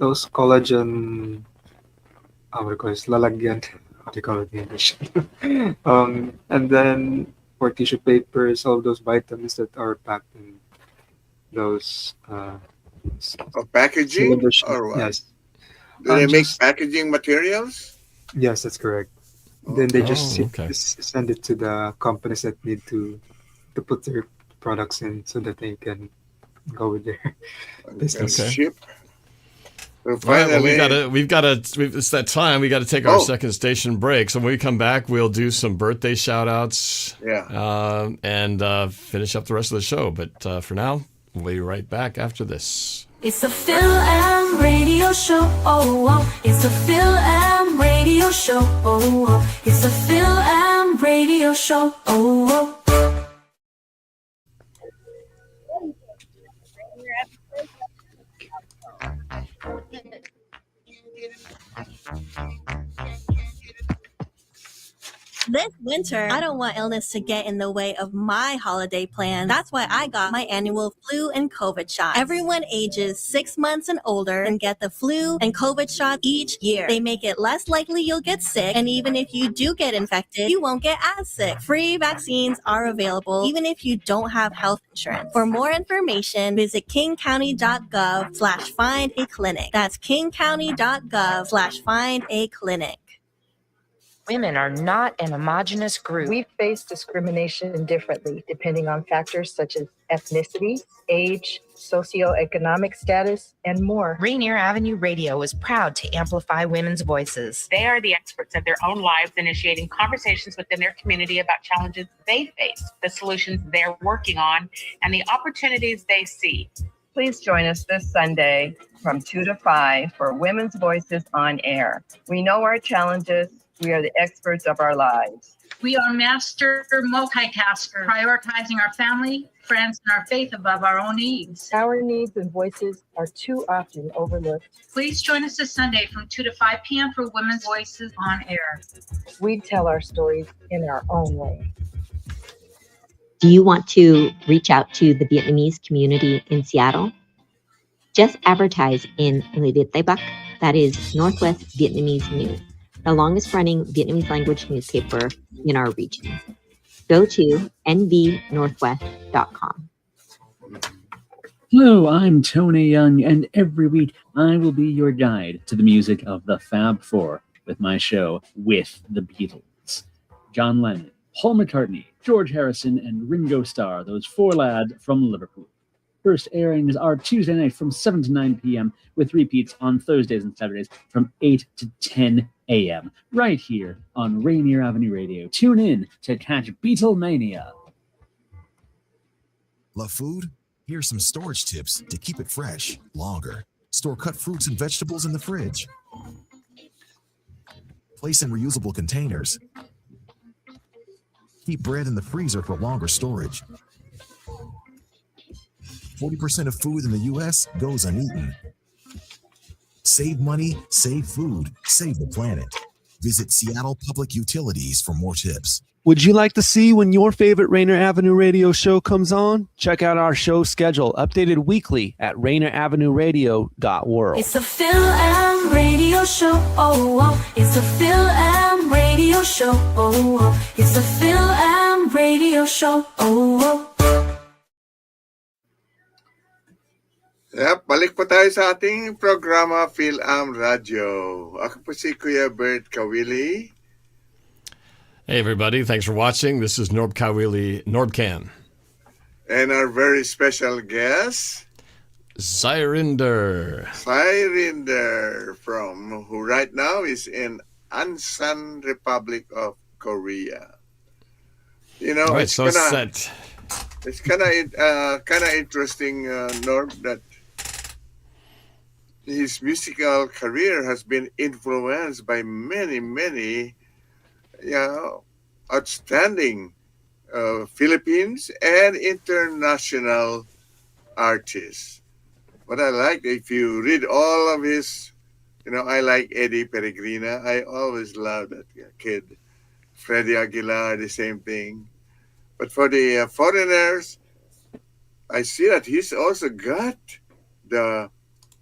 those collagen, what do you call it, lalagyan, what do you call it in English? And then for tissue papers, all those vitamins that are packed in those Packaging cylinder or what? yes. Do they make Just packaging materials? yes, that's correct. Then they just Oh, okay. send it to the companies that need to put their products in so that they can go with their And business. Okay. ship? So All right, well, finally, it's that time. We got to take our Oh. second station break. So when we come back, we'll do some birthday shout outs yeah. and finish up the rest of the show. But for now, we'll be right back after this. It's the Fil-Am Radio Show. Oh, oh. It's the Fil-Am Radio Show. Oh, oh. It's the Fil-Am Radio Show. Oh, oh. This winter, I don't want illness to get in the way of my holiday plan. That's why I got my annual flu and COVID shot. Everyone ages 6 months and older can get the flu and COVID shot each year. They make it less likely you'll get sick, and even if you do get infected, you won't get as sick. Free vaccines are available even if you don't have health insurance. For more information, visit kingcounty.gov/find a clinic. That's kingcounty.gov/find a clinic. Women are not an homogenous group. We face discrimination differently depending on factors such as ethnicity, age, socioeconomic status, and more. Rainier Avenue Radio is proud to amplify women's voices. They are the experts of their own lives, initiating conversations within their community about challenges they face, the solutions they're working on, and the opportunities they see. Please join us this Sunday from 2 to 5 for Women's Voices on Air. We know our challenges. We are the experts of our lives. We are master multitaskers, prioritizing our family, friends, and our faith above our own needs. Our needs and voices are too often overlooked. Please join us this Sunday from 2 to 5 p.m. for Women's Voices on Air. We tell our stories in our own way. Do you want to reach out to the Vietnamese community in Seattle? Just advertise in Le Tây Bắc, that is Northwest Vietnamese News, the longest running Vietnamese language newspaper in our region. Go to nvnorthwest.com. Hello, I'm Tony Young, and every week I will be your guide to the music of the Fab Four with my show With the Beatles. John Lennon, Paul McCartney, George Harrison, and Ringo Starr, those four lads from Liverpool. First airings are Tuesday night from 7 to 9 p.m. with repeats on Thursdays and Saturdays from 8 to 10 a.m. right here on Rainier Avenue Radio. Tune in to catch Beatlemania. Love food? Here's some storage tips to keep it fresh longer. Store cut fruits and vegetables in the fridge. Place in reusable containers. Keep bread in the freezer for longer storage. 40% of food in the U.S. goes uneaten. Save money, save food, save the planet. Visit Seattle Public Utilities for more tips. Would you like to see when your favorite Rainier Avenue Radio show comes on? Check out our show schedule, updated weekly at rainieravenueradio.world. It's the Fil-Am Radio Show. Oh, oh. It's the Fil-Am Radio Show. Oh, oh. It's the Fil-Am Radio Show. Oh, oh. Yep, balik po tayo sa ating programa Fil-Am Radio. Ako po si Kuya Bert Kawili. Hey, everybody. Thanks for watching. This is NorbCam. And our very special guest, Zyryndyr. Zyryndyr, who right now is in Ansan Republic of Korea. You know, Right, it's so kind of interesting, Norb, that his musical career has been influenced by many outstanding Philippines and international artists. What I like, if you read all of his, I like Eddie Peregrina. I always love that kid. Freddie Aguilar, the same thing. But for the foreigners, I see that he's also got the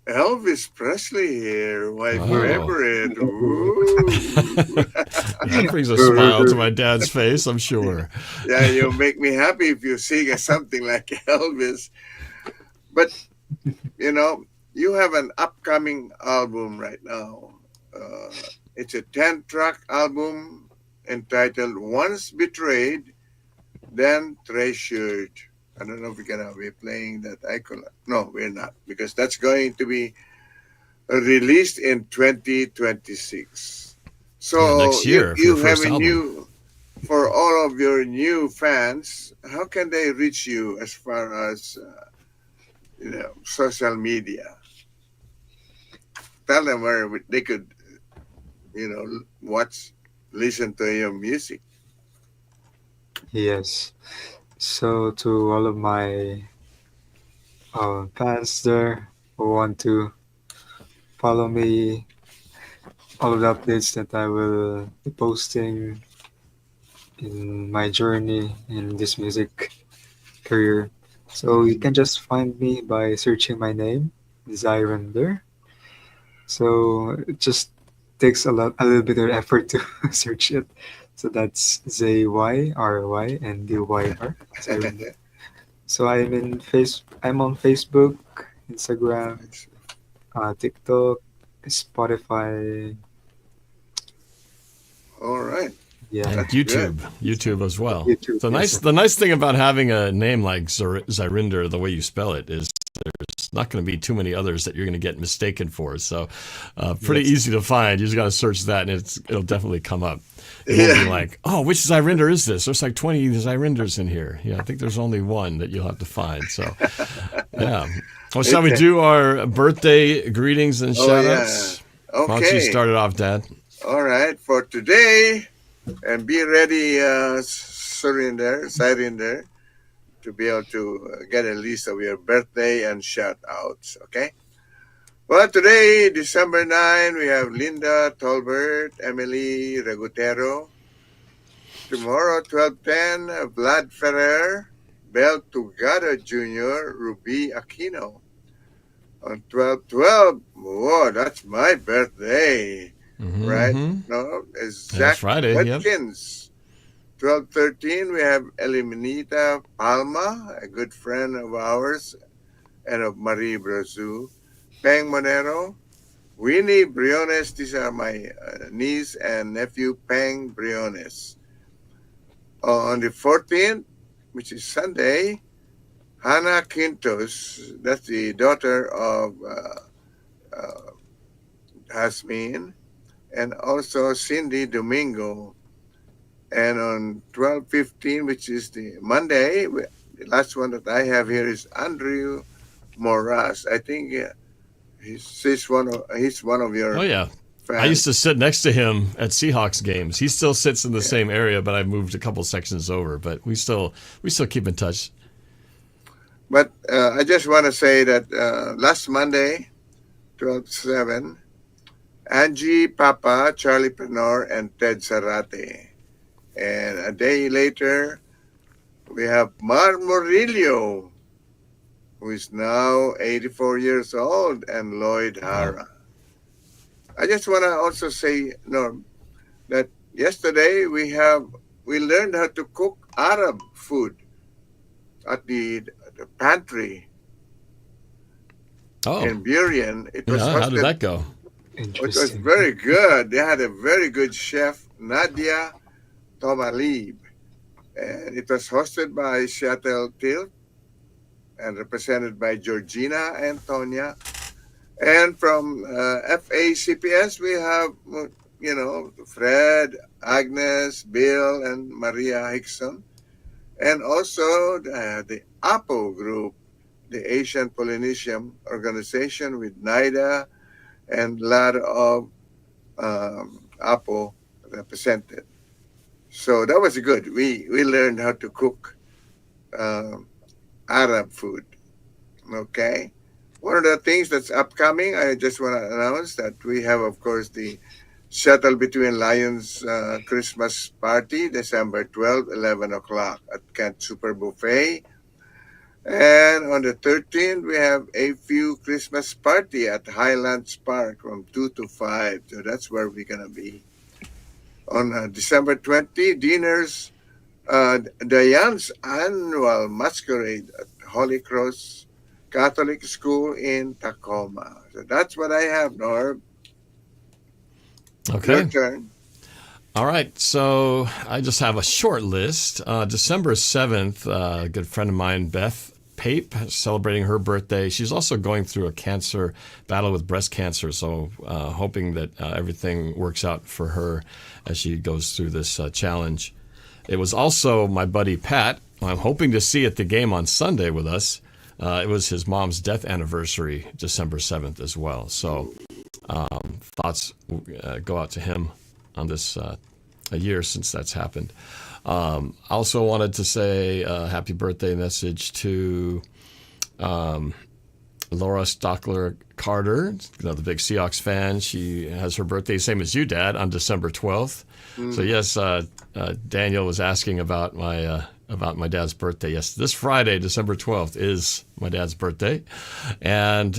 Elvis Presley here. My favorite. Ooh. That brings a smile to my dad's face, I'm sure. Yeah, you'll make me happy if you sing something like Elvis. But, you have an upcoming album right now. It's a 10-track album entitled Once Betrayed, Then Treasured. I don't know if we're going to be playing that icon. No, we're not, because that's going to be released in 2026. So next year, you for the have first a album. new, for all of your new fans, how can they reach you as far as social media? Tell them where they could, listen to your music. Yes. So to all of my fans there who want to follow me, all of the updates that I will be posting in my journey in this music career. So you can just find me by searching my name, Zyryndyr. So it just takes a little bit of effort to search it. So that's Zyryndyr. Zyryndyr. So I'm on Facebook, Instagram, TikTok, Spotify. All right. Yeah. And That's YouTube, good. YouTube as well. YouTube, yes. The nice thing about having a name like Zyryndyr, the way you spell it, is there's not going to be too many others that you're going to get mistaken for. So, pretty easy to find. You just got to search that, and it'll definitely come up. It won't be like, oh, which Zyryndyr is this? There's like 20 Zyrynders in here. Yeah, I think there's only one that you'll have to find. So, yeah. Well, shall we do our birthday greetings and shout-outs? Yeah. Why don't you Okay. start it off, Dad? All right. For today, and be ready, Zyryndyr, to be able to get a list of your birthday and shout-outs, okay? Well, today, December 9, we have Linda Tolbert, Emily Regutero. Tomorrow, 12:10, Vlad Ferrer, Bel Tugada Jr., Ruby Aquino. On 12:12, whoa, that's my birthday, right? No, it's Zach That's Friday, yep. Watkins. 12:13, we have Eliminita Palma, a good friend of ours, and of Marie Brazu. Peng Monero, Winnie Briones, these are my niece and nephew, Peng Briones. On the 14th, which is Sunday, Hannah Quintos, that's the daughter of Hasmin, and also Cindy Domingo. And on 12:15, which is the Monday, the last one that I have here is Andrew Moras. I think he's one of your Oh, yeah. fans. I used to sit next to him at Seahawks games. He still sits in the same area, but I moved a couple sections over. But we still keep in touch. But I just want to say that last Monday, 12/7, Angie Papa, Charlie Penor, and Ted Zarate. And a day later, we have Mar Murillo, who is now 84 years old, and Lloyd Hara. I just want to also say, Norm, that yesterday we learned how to cook Arab food at the pantry in Burien. It was How did hosted- that go? It was very good. They had a very good chef, Nadia Tomalib. And it was hosted by Seattle Tilt and represented by Georgina and Tonya. And from FACPS, we have, Fred, Agnes, Bill, and Maria Hickson. And also the APO group, the Asian Polynesian Organization with NIDA and a lot of APO represented. So that was good. We learned how to cook Arab food. Okay. One of the things that's upcoming, I just want to announce that we have, of course, the Shuttle between Lions Christmas Party, December 12, 11 o'clock at Kent Super Buffet. And on the 13th, we have a few Christmas party at Highlands Park from 2 to 5. So that's where we're going to be. On December 20, dinners, Diane's annual masquerade at Holy Cross Catholic School in Tacoma. So that's what I have, Norb. Okay. Your turn. All right, so I just have a short list. December 7th, a good friend of mine, Beth Pape, celebrating her birthday. She's also going through a cancer battle with breast cancer, so hoping that everything works out for her as she goes through this challenge. It was also my buddy Pat, who I'm hoping to see at the game on Sunday with us. It was his mom's death anniversary, December 7th as well. So thoughts go out to him on this a year since that's happened. Also wanted to say a happy birthday message to Laura Stockler Carter, the big Seahawks fan. She has her birthday, same as you, Dad, on December 12th. So yes, Daniel was asking about my dad's birthday. Yes, this Friday, December 12th, is my dad's birthday. And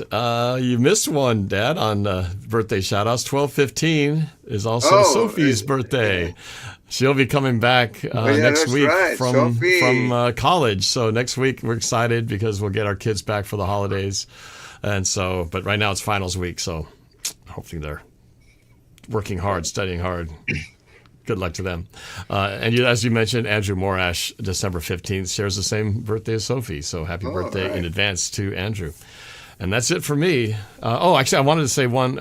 you missed one, Dad, on birthday shout-outs. 12/15 is also Sophie's birthday. She'll be coming back next week from college. So next week we're excited because we'll get our kids back for the holidays. And so, but right now it's finals week, so hopefully they're working hard, studying hard. Good luck to them. And as you mentioned, Andrew Morash, December 15th, shares the same birthday as Sophie. So happy birthday in advance to Andrew. And that's it for me. Actually, I wanted to say one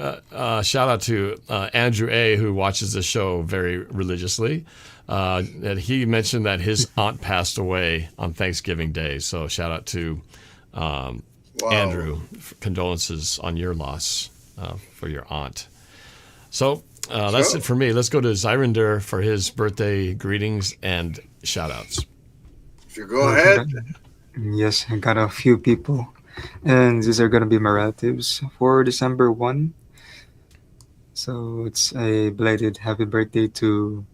shout out to Andrew A., who watches the show very religiously. And he mentioned that his aunt passed away on Thanksgiving Day. So shout out to Andrew. Condolences on your loss for your aunt. So that's it for me. Let's go to Zyryndyr for his birthday greetings and shout outs. So go ahead. Yes, I got a few people. And these are going to be my relatives for December 1. So it's a belated happy birthday to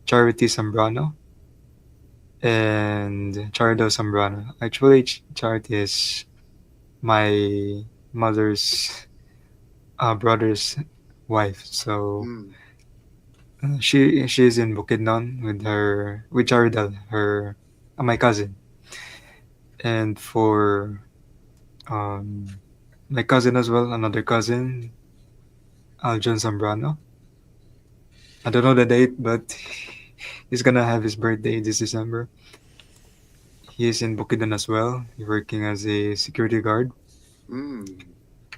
Charity Zambrano and Chardo Zambrano. Actually, Charity is my mother's brother's wife. So she's in Bukidnon with Charidel, my cousin. And for my cousin as well, another cousin, Aljon Zambrano. I don't know the date, but he's gonna have his birthday this December. He's in Bukidnon as well, working as a security guard.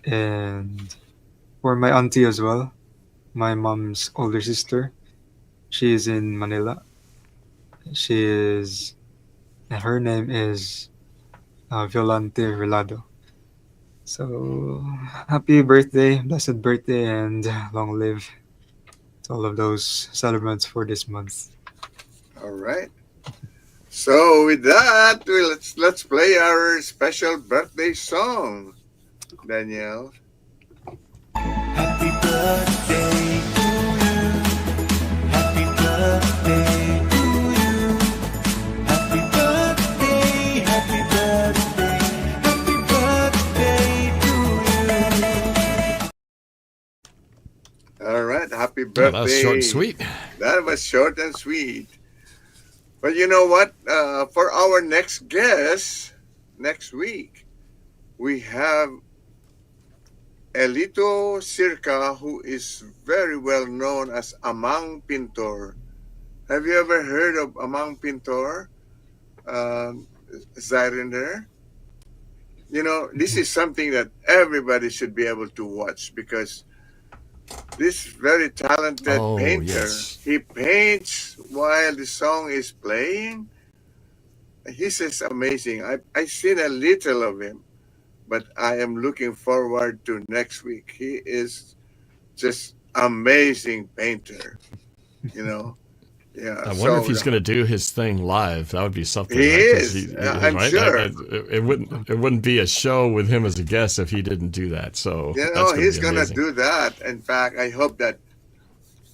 And for my auntie as well, my mom's older sister, she is in Manila. Her name is Violante Relado. So happy birthday, blessed birthday, and long live to all of those celebrants for this month. All right. So with that, let's play our special birthday song, Danielle. Happy birthday to you. Happy birthday to you. Happy birthday, happy birthday, happy birthday to you. All right, happy birthday. That was short and sweet. That was short and sweet. But you know what? For our next guest, next week, we have Elito Circa, who is very well known as Amang Pintor. Have you ever heard of Amang Pintor? Zyryndyr? You know, this is something that everybody should be able to watch because this very talented painter, he paints while the song is playing. He's just amazing. I've seen a little of him, but I am looking forward to next week. He is just amazing painter, you know. Yeah. I wonder if he's going to do his thing live. That would be something. He is. I'm right? sure. It wouldn't be a show with him as a guest if he didn't do that. So you know, he's going to do that. In fact, I hope that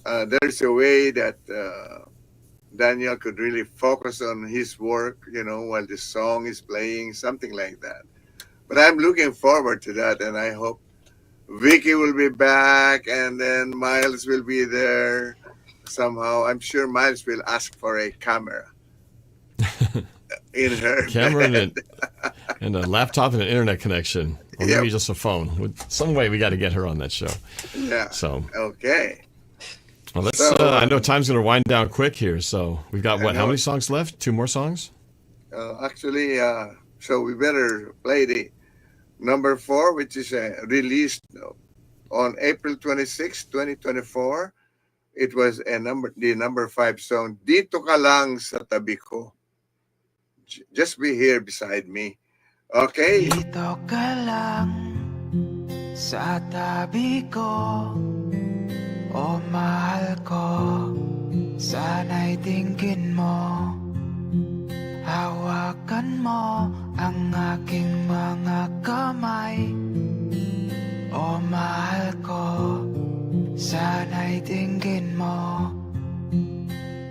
there's a way that Daniel could really focus on his work, while the song is playing, something like that. But I'm looking forward to that, and I hope Vicky will be back, and then Miles will be there somehow. I'm sure Miles will ask for a camera in her Camera bed. and a laptop and an internet connection, or maybe just a phone. Some way we got to get her on that show. Yeah. So Okay. well, let's. So, I know time's going to wind down quick here, so we've got I what? How know. many songs left? 2 more songs. Actually, so we better play the number 4, which is released on April 26, 2024. It was the number 5 song, Dito Ka Lang Sa Tabi Ko. Just be here beside me. Okay? Dito ka lang sa tabi ko, o mahal ko, sana'y tingin mo, hawakan mo ang aking mga kamay, o mahal ko, sana'y tingin mo,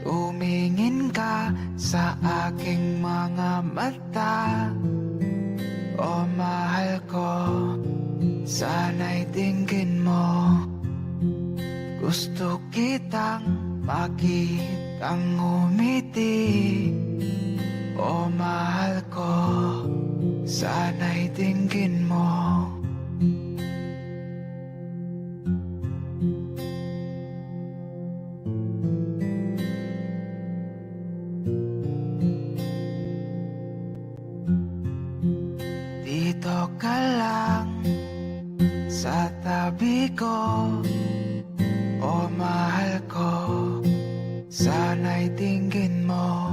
tumingin ka sa aking mga mata, o mahal ko, sana'y tingin mo, gusto kitang makitang umiti, o mahal ko, sana'y tingin mo. Dito ka lang sa tabi ko, o mahal ko, sana'y tingin mo,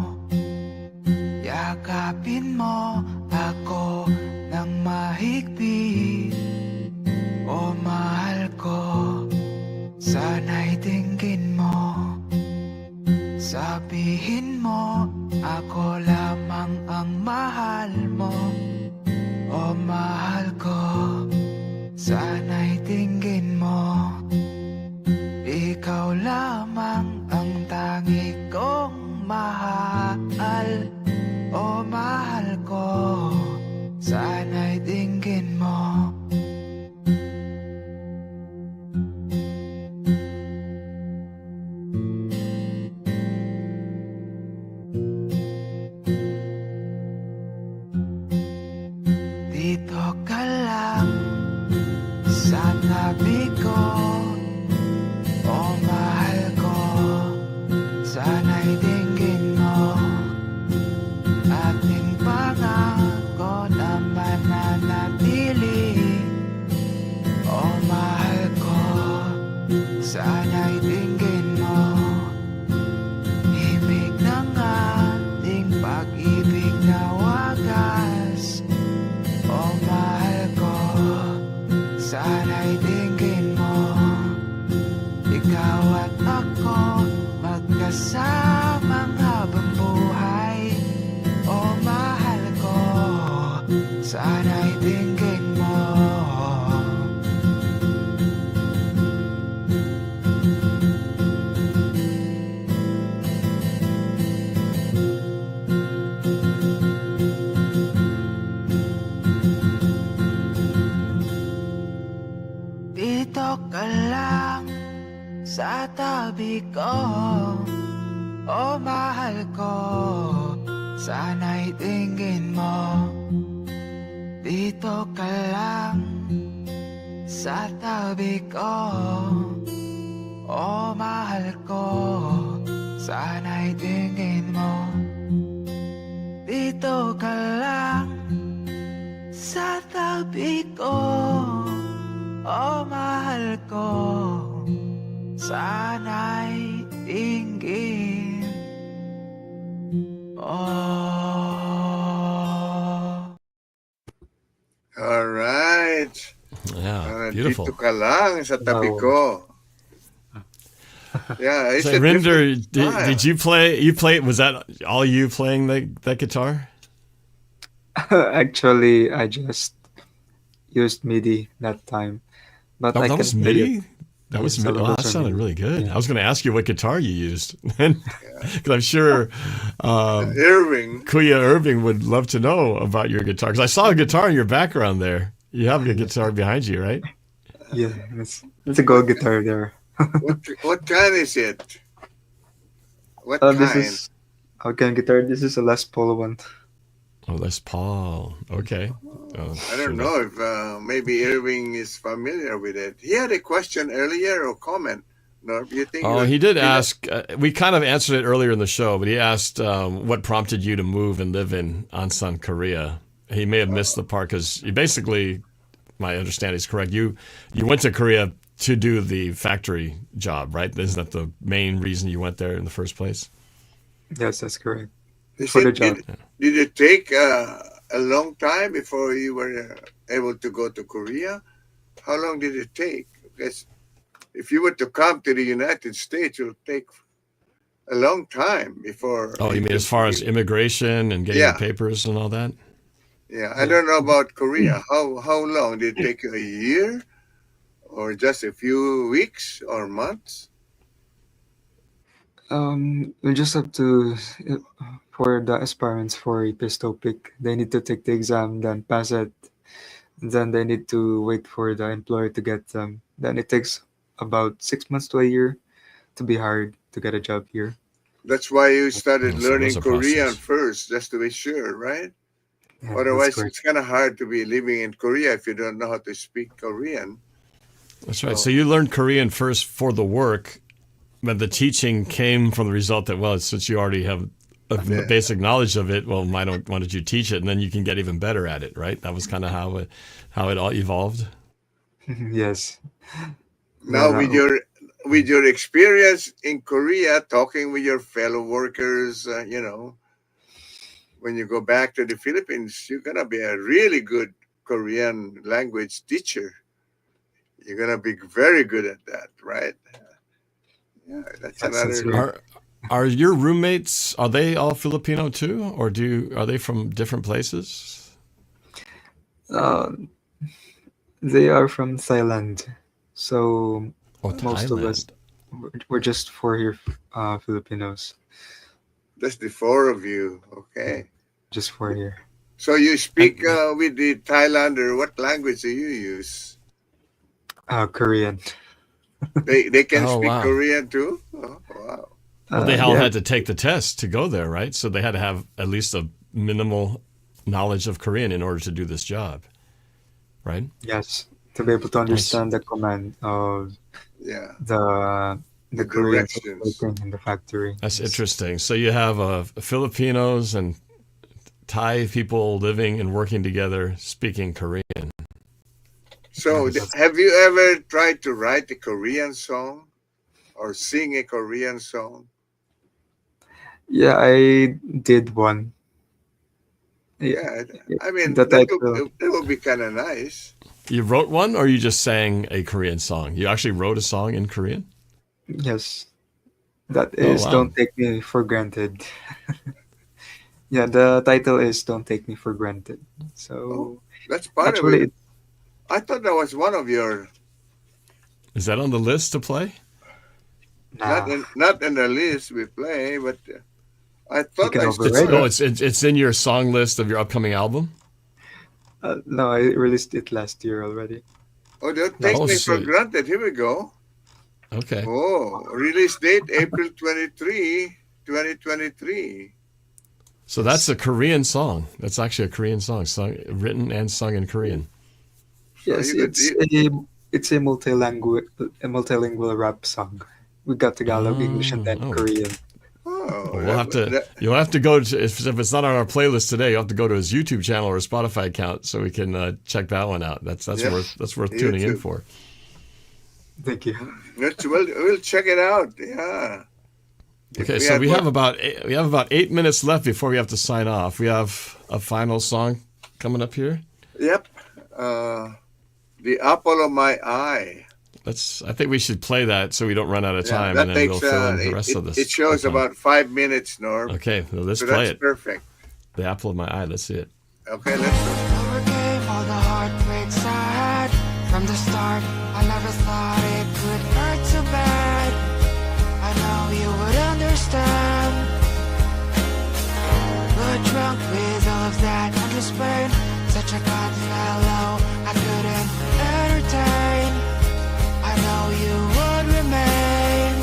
yakapin mo ako ng mahigpit, o mahal ko, sana'y tingin mo, sabihin mo ako lamang ang mahal mo, o mahal ko, sana'y tingin mo, ikaw lamang ang tangi kong mahal, o mahal ko, sana'y tingin mo. Dito ka lang sa tabi ko, o mahal ko, sana'y tingin mo, ating pangako na mananatili, o mahal ko, sana'y tingin mo, himig ng ating pag-ibig na wagas, o mahal ko, sana'y tingin mo, ikaw at ako magkasamang habang buhay, o mahal ko, sana'y tingin mo. Dito ka lang sa tabi ko, o mahal ko, sana'y tingin mo. Dito ka lang sa tabi ko, o mahal ko, sana'y tingin mo. Dito ka lang sa tabi ko, o mahal ko, sana'y tingin mo. All right. Yeah, beautiful. Dito ka lang sa tabi ko. Yeah, it's a Zyryndyr, different style. did you play? You played? Was that all you playing that guitar? Actually, I just used MIDI that time, but Oh, I that can was play MIDI? it. That sounded really good. I was going to ask you what guitar you used, because I'm sure Kuya Irving would love to know about your guitar. Because I saw a guitar in your background there. You have a guitar behind you, right? Yeah, it's a gold guitar there. What kind is it? What kind? This is guitar. This is a Les Paul one. Oh, Les Paul. Okay. I don't know if maybe Irving is familiar with it. He had a question earlier or comment. Norb, you think? Oh, he did ask. We kind of answered it earlier in the show, but he asked what prompted you to move and live in Ansan, Korea. He may have missed the part because you basically, my understanding is correct. You went to Korea to do the factory job, right? Isn't that the main reason you went there in the first place? Yes, that's correct. Did it take a long time before you were able to go to Korea? How long did it take? Because if you were to come to the United States, it would take a long time before. Oh, you mean as far as immigration and getting the papers and all that? Yeah, I don't know about Korea. How long did it take? A year, or just a few weeks or months? We just have to, for the aspirants for a pistol pick, they need to take the exam, then pass it. Then they need to wait for the employer to get them. Then it takes about 6 months to a year to be hired to get a job here. That's why you started So learning there's a Korean process. first, just to be sure, right? Yeah, Otherwise, that's correct. it's kind of hard to be living in Korea if you don't know how to speak Korean. That's right. So you learned Korean first for the work, but the teaching came from the result that, well, since you already have a basic knowledge of it, well, why don't you teach it, and then you can get even better at it, right? That was kind of how it all evolved. Yes. Now, with your experience in Korea, talking with your fellow workers, when you go back to the Philippines, you're gonna be a really good Korean language teacher. You're gonna be very good at that, right? Yeah, that's another. Are your roommates, are they all Filipino too, or are they from different places? They are from Thailand, so most of Thailand. us we're just four here, Filipinos. That's the four of you, okay? Just four here. So you speak with the Thailander. What language do you use? Korean. They can Oh, speak wow. Korean too. Oh, wow. Well, they all had to take the test to go there, right? So they had to have at least a minimal knowledge of Korean in order to do this job, right? Yes, to be able to understand the command of the Korean working in the factory. That's interesting. So you have Filipinos and Thai people living and working together, speaking Korean. So have you ever tried to write a Korean song or sing a Korean song? Yeah, I did one. Yeah, I mean, that that would be kind of nice. You wrote one, or you just sang a Korean song? You actually wrote a song in Korean? Yes, that is wow. Don't Take Me for Granted. Yeah, the title is Don't Take Me for Granted. So That's part actually, of it. I thought that was one of your. Is that on the list to play? Not in the list we play, but I thought I It's in your song list of your upcoming album? no, I released it last year already. Oh, don't take me for sweet. granted. Here we go. Okay. Oh, release date April 23, 2023. So that's a Korean song. That's actually a Korean song, written and sung in Korean. Yes, it's a multilingual rap song. We got Tagalog, English, and then Korean. We'll have to. You'll have to go to, if it's not on our playlist today. You'll have to go to his YouTube channel or Spotify account so we can check that one out. That's worth tuning in for. Thank you. We'll check it out. Yeah. Okay, so we have about 8 minutes left before we have to sign off. We have a final song coming up here. Yep. The Apple of My Eye. I think we should play that so we don't run out of time, that and then takes, we'll fill in the rest of this. It shows about 5 minutes, Norb. Okay, well, let's so play that's it. Perfect. The Apple of My Eye. Let's see it. Okay, let's go. Overcame all the heartbreaks I had from the start. I never thought it could hurt. understand. But drunk with all of that endless pain, such a kind fellow I couldn't entertain. I know you would remain,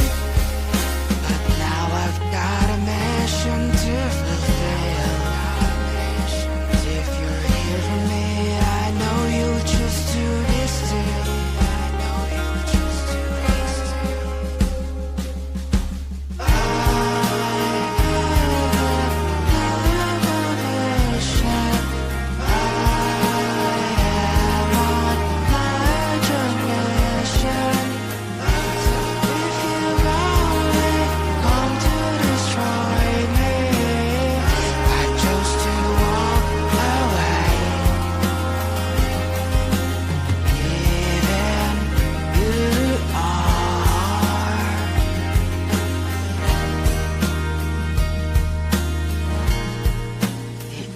but now I've got a mission to fulfill. If you're here for me, I know you'll choose to be still.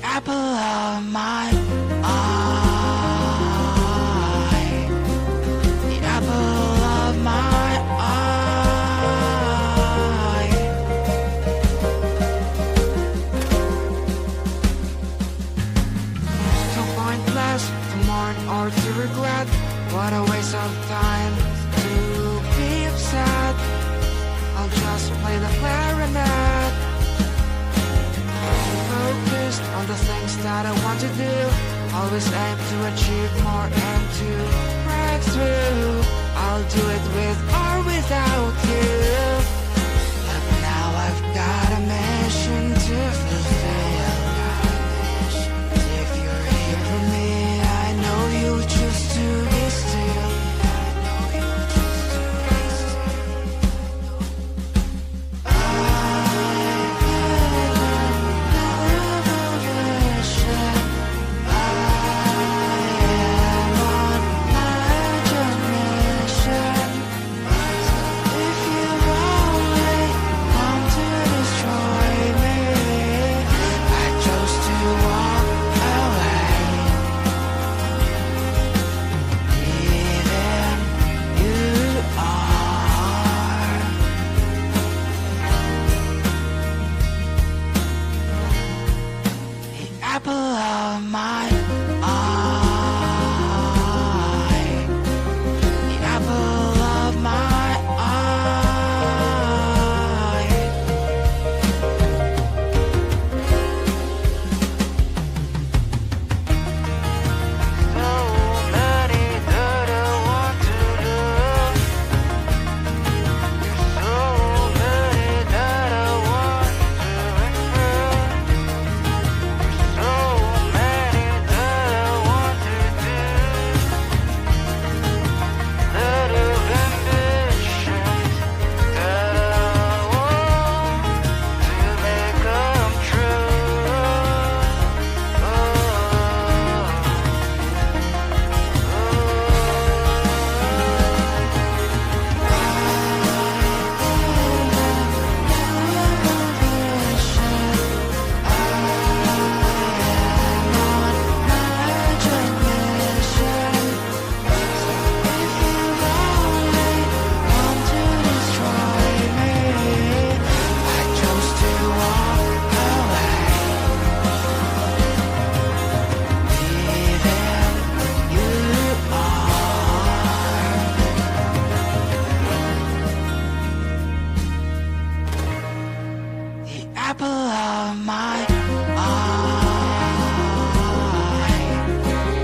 Apple of my eye, the apple of my eye. So pointless to mourn or to regret. What a waste of time to be upset. I'll just play the clarinet, focused on the things that I want to do. Always aim to achieve more and to break through. I'll do it with or without you. But now I've got a mission to fulfill. If you're here for me, I know you'll choose to be still. Apple of my eye, the apple of my eye. So many that I want to do. So many that I want to improve. So many that I want to do. Lot of ambitions that I want to make come true. Apple of my eye,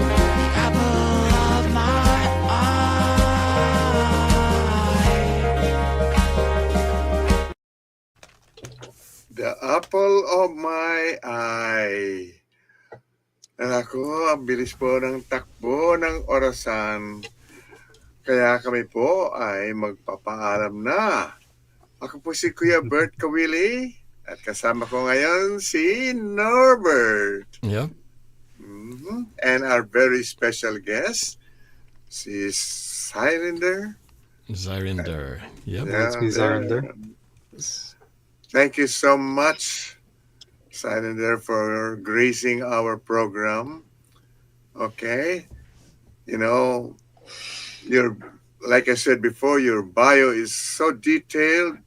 the apple of my eye. The apple of my eye. Ako, ang bilis po ng takbo ng orasan. Kaya kami po ay magpapaalam na. Ako po si Kuya Bert Kawili at kasama ko ngayon si Norbert. Yep. And our very special guest, si Zyryndyr. Zyryndyr. Yep. That's me, Zyryndyr. Thank you so much, Zyryndyr, for gracing our program. Okay. You know, like I said before, your bio is so detailed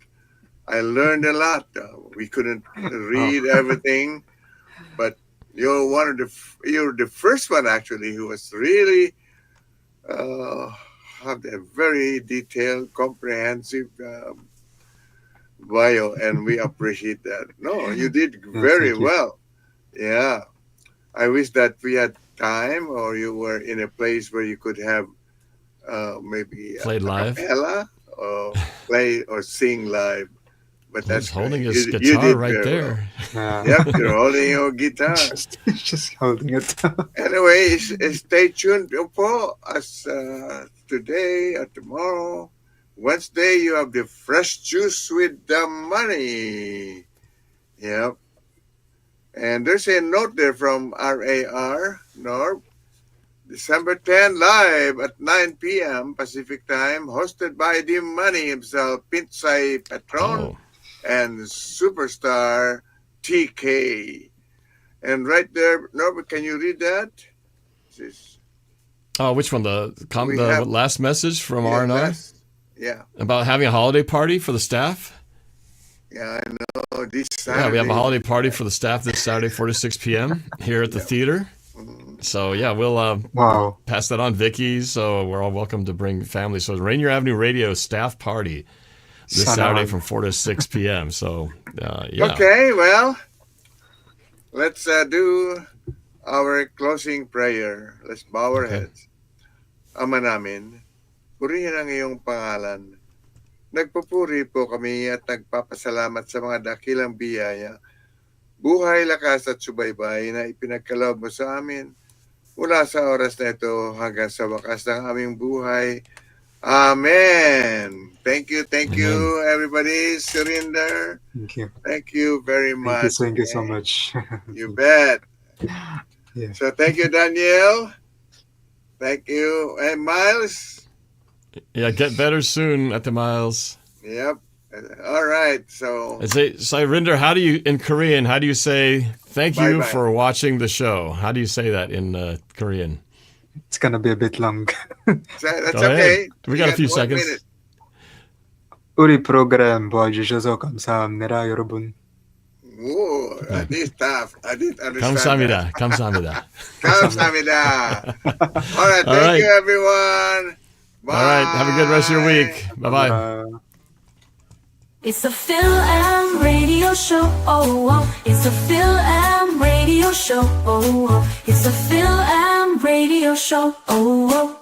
I learned a lot. We couldn't read everything, but you're you're the first one actually who was really have a very detailed, comprehensive bio, and we appreciate that. No, you did very well. Yeah, I wish that we had time, or you were in a place where you could have maybe played live, cappella, or play or sing live. But that's holding great. his You guitar did right very there. well. Yep, you're holding your guitar. Just holding it. Anyway, stay tuned po as today or tomorrow, Wednesday, you have the fresh juice with the money. Yep. And there's a note there from RAR, Norb. December 10, live at 9 p.m. Pacific time, hosted by the money himself, Pinsay Patron, and superstar TK. And right there, Norbert, can you read that? Oh, which one? The last message from R&R? Yeah. About having a holiday party for the staff? Yeah, I know. This Saturday. Yeah, we have a holiday party for the staff this Saturday, 4 to 6 p.m. here at the theater. So, yeah, we'll pass that on, Vicky. So we're all welcome to bring families. So Rainier Avenue Radio staff party this Saturday from 4 to 6 p.m. So, yeah. Okay, well, let's do our closing prayer. Let's bow our heads. Ama namin, purihin ang iyong pangalan. Nagpupuri po kami at nagpapasalamat sa mga dakilang biyaya, buhay, lakas at subaybay na ipinagkaloob mo sa amin mula sa oras na ito hanggang sa wakas ng aming buhay. Amen. Thank you, everybody. Zyryndyr. Thank you very much. Thank you so much. You bet. Yeah. So thank you, Danielle. Thank you. And Miles. Yeah, get better soon at the Miles. Yep. All right. So Zyryndyr, in Korean, how do you say thank you for watching the show? How do you say that in Korean? It's going to be a bit long. That's okay. We got a few seconds. Minute. 우리 프로그램 봐주셔서 감사합니다, 여러분. Ooh, this tough. I didn't understand. 감사합니다. 감사합니다. Kamsahamnida. All right. Thank you, everyone. Bye. All right. Have a good rest of your week. Bye-bye. It's a Fil-Am Radio Show. Oh, oh. It's a Fil-Am Radio Show. Oh, oh. It's a Fil-Am Radio Show. Oh, oh.